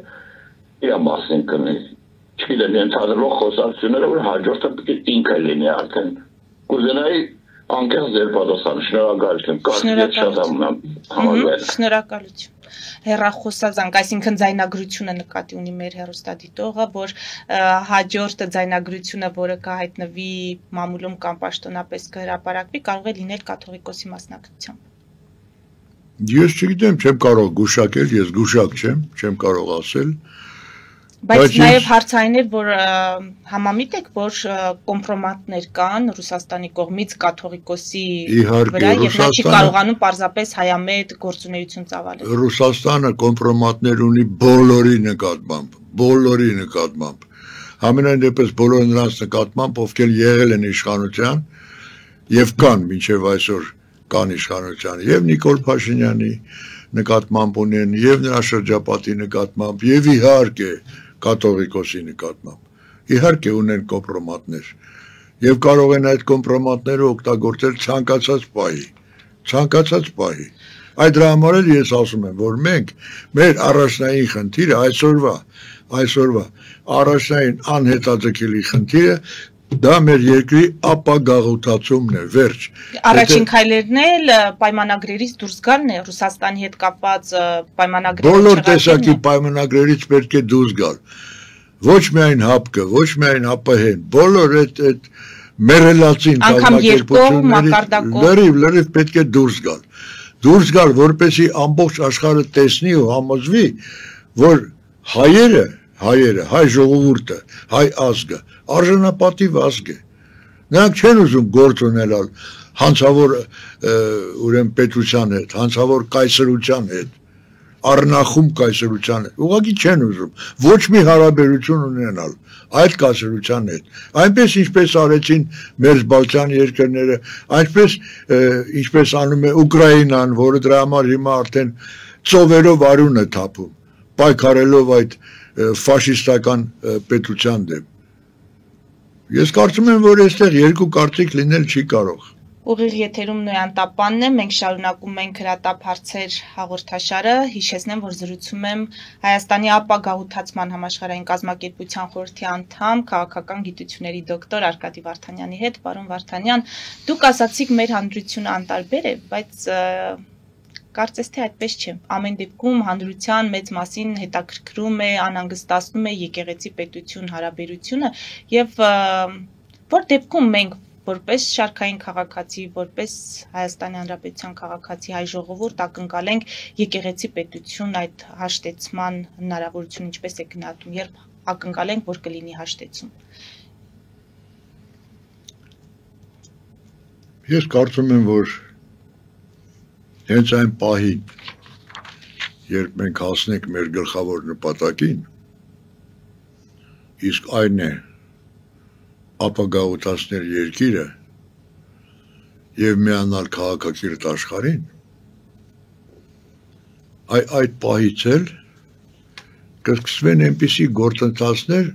Speaker 12: իր մասին կնի, չգիտեմ, ենթադրվող խոսակցությունները, որ հաջորդը պետք է ինքը լինի արդեն, կուզենայի անկեղծ ձեր պատասխանը,
Speaker 1: շնորհակալություն։ Հեռախոսազանգ, այսինքն ձայնագրությունը նկատի ունի մեր հեռուստադիտողը, որ հաջորդ ձայնագրությունը, որը կհայտնվի մամուլում կամ պաշտոնապես կհրապարակվի, կարող է լինել կաթողիկոսի մասնակցությամբ։
Speaker 2: Ես չգիտեմ, չեմ կարող գուշակել, ես գուշակ չեմ կարող ասել։
Speaker 1: Բայց նաև հարցային է, որ համամիտ եք, որ կոմպրոմատներ կան Ռուսաստանի կողմից կաթողիկոսի վրա և նա չի կարողանում պարզապես հայամետ գործունեություն ծավալել։
Speaker 2: Ռուսաստանը կոմպրոմատներ ունի բոլորի նկատմամբ, համենայն դեպս բոլոր նրանց նկատմամբ, ովքեր եղել են իշխանության և կան մինչև այսօր կան իշխանության, և Նիկոլ Փաշինյանի նկատմամբ ունեն, և նրա շրջապատի նկատմամբ, և իհարկե կաթողիկոսի նկատմամբ։ Իհարկե ունեն կոմպրոմատներ և կարող են այդ կոմպրոմատները օգտագործել ցանկացած պահի։ Այդ դրա համար էլ ես ասում եմ, որ մենք մեր առաջնային խնդիրը այսօրվա առաջնային անհետաձգելի խնդիրը Դա մեր երկրի ապագաղութացումն է, վերջ։
Speaker 1: Առաջին քայլերն էլ պայմանագրերից դուրս գալն է, Ռուսաստանի հետ կապված պայմանագրերը
Speaker 2: Բոլոր տեսակի պայմանագրերից պետք է դուրս գալ։ Ոչ միայն ՀԱՊԿ, ոչ միայն ԱՊՀ-ն, բոլոր այդ մերելացին կազմակերպություններից լրիվ պետք է դուրս գալ։ Դուրս գալ, որպեսզի ամբողջ աշխարհը տեսնի ու համոզվի, որ հայերը, հայ ժողովուրդը, հայ ազգը արժանապատիվ ազգ է։ Նրանք չեն ուզում գործ ունենալ հանցավոր ուրեմն պետության հետ, հանցավոր կայսրության հետ, առնախում կայսրության հետ։ Ուղղակի չեն ուզում ոչ մի հարաբերություն ունենալ այդ կայսրության հետ։ Այնպես ինչպես արեցին մեր Բալթյան երկրները, այնպես ինչպես անում է Ուկրաինան, որը դրա համար հիմա արդեն ծովերով արյուն է թափում, պայքարելով այդ ֆաշիստական պետության դեմ։ Ես կարծում եմ, որ այստեղ երկու կարծիք լինել չի կարող։
Speaker 1: Ուղիղ եթերում Նոյան Տապանն է, մենք շարունակում ենք հրատապ հարցեր հաղորդաշարը, հիշեցնեմ, որ զրուցում եմ Հայաստանի ապագաղութացման համաշխարհային կազմակերպության խորհրդի անդամ, քաղաքական գիտությունների դոկտոր Արկադի Վարդանյանի հետ։ Պարոն Վարդանյան, դուք ասացիք, մեր հանրությունը անտարբեր է, բայց կարծես թե այդպես չէ։ Ամեն դեպքում հանրության մեծ մասին հետաքրքրում է, անհանգստացնում է եկեղեցի պետություն հարաբերությունը եւ որ դեպքում մենք որպես շարքային քաղաքացի, որպես Հայաստանի Հանրապետության քաղաքացի հայ ժողովուրդ ակնկալենք եկեղեցի պետություն այդ հաշտեցման հնարավորությունը ինչպես է գնահատում, երբ ակնկալենք, որ կլինի հաշտեցում։
Speaker 2: Ես կարծում եմ, որ հենց այն պահին, երբ մենք հասնենք մեր գլխավոր նպատակին, իսկ այն է ապագաղութացնել երկիրը եւ միանալ քաղաքակիրթ աշխարհին, այդ պահից էլ կսկսվեն այնպիսի գործընթացներ,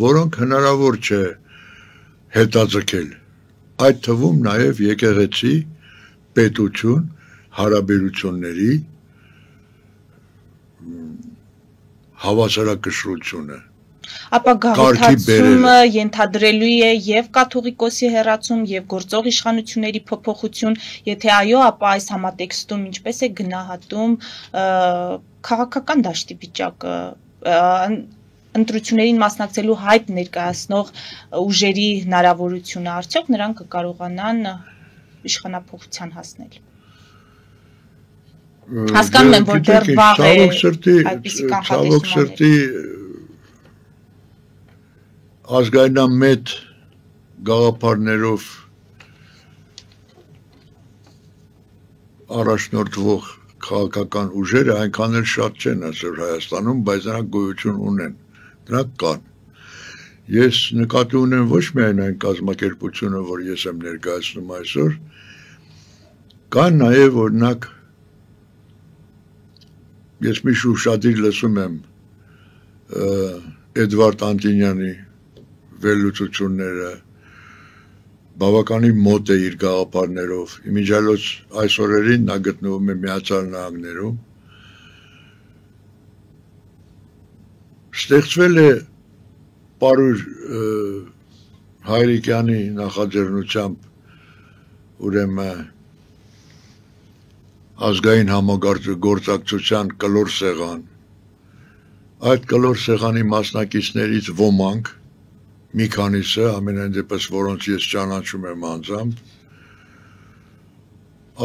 Speaker 2: որոնք հնարավոր չէ հետաձգել, այդ թվում նաեւ եկեղեցի պետություն հարաբերությունների հավասարակշռությունը
Speaker 1: Ապագաղութացումը ենթադրելու է եւ կաթողիկոսի հեռացում եւ գործող իշխանությունների փոփոխություն, եթե այո, ապա այս համատեքստում ինչպես է գնահատում քաղաքական դաշտի վիճակը, ընտրություններին մասնակցելու հայտ ներկայացնող ուժերի հնարավորությունը, արդյոք նրանք կկարողանան իշխանափոխության հասնել։ Հասկանում եմ, որ դեռ վաղ է այդպիսի կանխատեսումներ։
Speaker 2: Ազգայնամետ գաղափարներով առաջնորդվող քաղաքական ուժերը այնքան էլ շատ չեն այսօր Հայաստանում, բայց նրանք գոյություն ունեն, նրանք կան։ Ես նկատի ունեմ ոչ միայն այն կազմակերպությունը, որ ես եմ ներկայացնում այսօր, կան նաև օրինակ ես միշտ ուշադիր լսում եմ Էդվարդ Անտինյանի վերլուծությունները, բավականին մոտ է իր գաղափարներով, իմիջիալոց այս օրերին նա գտնվում է Միացյալ Նահանգներում, ստեղծվել է Պարուր Հայրիկյանի նախաձեռնությամբ ուրեմն ազգային համագործակցության կլոր սեղան, այդ կլոր սեղանի մասնակիցներից ոմանք, մի քանիսը, ամենայն դեպս որոնց ես ճանաչում եմ անձամբ,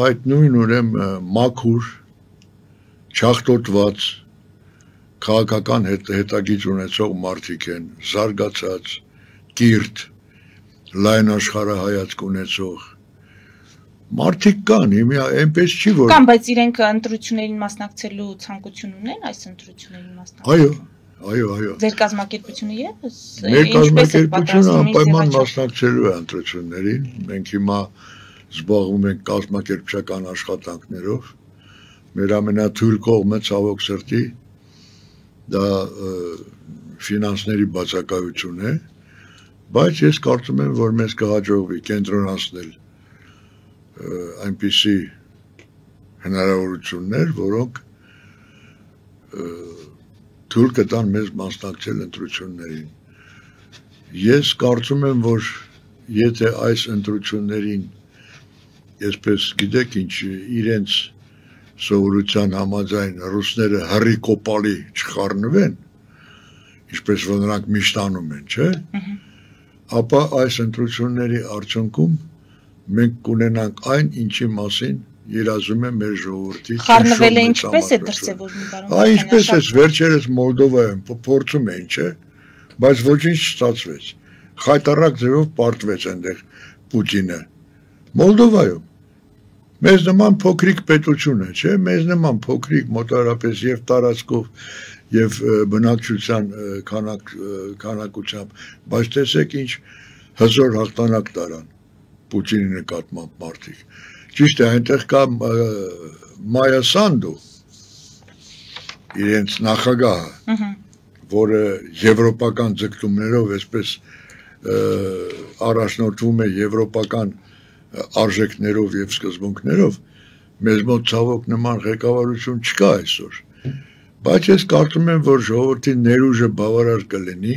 Speaker 2: այդ նույն ուրեմն մաքուր, չախտոտված, քաղաքական հետագիծ ունեցող մարդիկ են, զարգացած, կիրթ, լայն աշխարհայացք ունեցող մարդիկ կան, այնպես չի որ
Speaker 1: կան, բայց իրենք ընտրություններին մասնակցելու ցանկություն ունեն այս ընտրություններին մասնակցելու։
Speaker 2: Այո։
Speaker 1: Ձեր կազմակերպությունը ևս
Speaker 2: մեր կազմակերպությունը անպայման մասնակցելու է ընտրություններին։ Մենք հիմա զբաղվում ենք կազմակերպչական աշխատանքներով։ Մեր ամենաթույլ կողմը ցավոք սրտի դա ֆինանսների բացակայություն է, բայց ես կարծում եմ, որ մեզ կհաջողվի կենտրոնացնել այնպիսի հնարավորություններ, որոնք թույլ կտան մեզ մասնակցել ընտրություններին։ Ես կարծում եմ, որ եթե այս ընտրություններին, այսպես գիտեք ինչ, իրենց սովորության համաձայն ռուսները հրի կոպալի չխառնվեն, ինչպես որ նրանք միշտ անում են, չէ՞, ապա այս ընտրությունների արդյունքում մենք կունենանք այն, ինչի մասին երազում է մեր ժողովրդի
Speaker 1: խառնվել է ինչպես է դրսևորվում, պարոն։
Speaker 2: Ինչպես է վերջերս Մոլդովայում փորձում էին, չէ՞, բայց ոչինչ չստացվեց։ Խայտառակ ձևով պարտվեց այնտեղ Պուտինը։ Մոլդովայում մեզ նման փոքրիկ պետություն է, չէ՞, մեզ նման փոքրիկ մոտավորապես եւ տարածքով եւ բնակչության քանակությամբ, բայց տեսեք ինչ հզոր հաղթանակ տարան Պուտինի նկատմամբ մարդիկ։ Ճիշտ է, այնտեղ կա Մայա Սանդու, իրենց նախագահը, որը եվրոպական ձգտումներով այսպես առաջնորդվում է եվրոպական արժեքներով եւ սկզբունքներով, մեզ մոտ ցավոք նման ղեկավարություն չկա այսօր։ Բայց ես կարծում եմ, որ ժողովրդի ներուժը բավարար կլինի,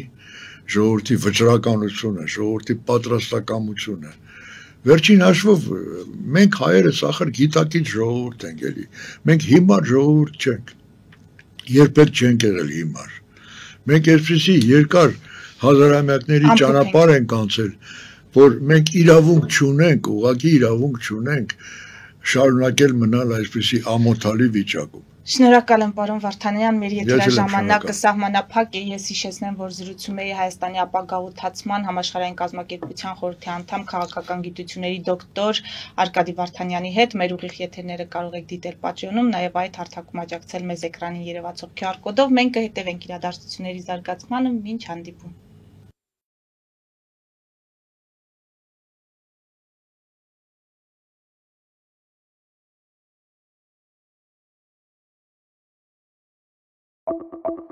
Speaker 2: ժողովրդի վճռականությունը, ժողովրդի պատրաստակամությունը։ Վերջին հաշվով մենք հայերս ախր գիտակից ժողովուրդ ենք, էլի։ Մենք հիմար ժողովուրդ չենք։ Երբեք չենք եղել հիմար։ Մենք այսպեսի երկար հազարամյակների ճանապարհ ենք անցել, որ մենք իրավունք չունենք, ուղղակի իրավունք չունենք շարունակել մնալ այսպեսի ամոթալի վիճակում։
Speaker 1: Շնորհակալ եմ, պարոն Վարդանյան, մեր եթերաժամանակը սահմանափակ է։ Ես հիշեցնեմ, որ զրուցում էի Հայաստանի ապագաղութացման համաշխարհային կազմակերպության խորհրդի անդամ քաղաքական գիտությունների դոկտոր Արկադի Վարդանյանի հետ։ Մեր ուղիղ եթերները կարող եք դիտել Patreon-ում, նաև այդ հարթակում աջակցել մեզ էկրանին երևացող QR կոդով։ Մենք կհետևենք իրադարձությունների զարգացմանը, մինչ հանդիպում։
Speaker 9: Thank you.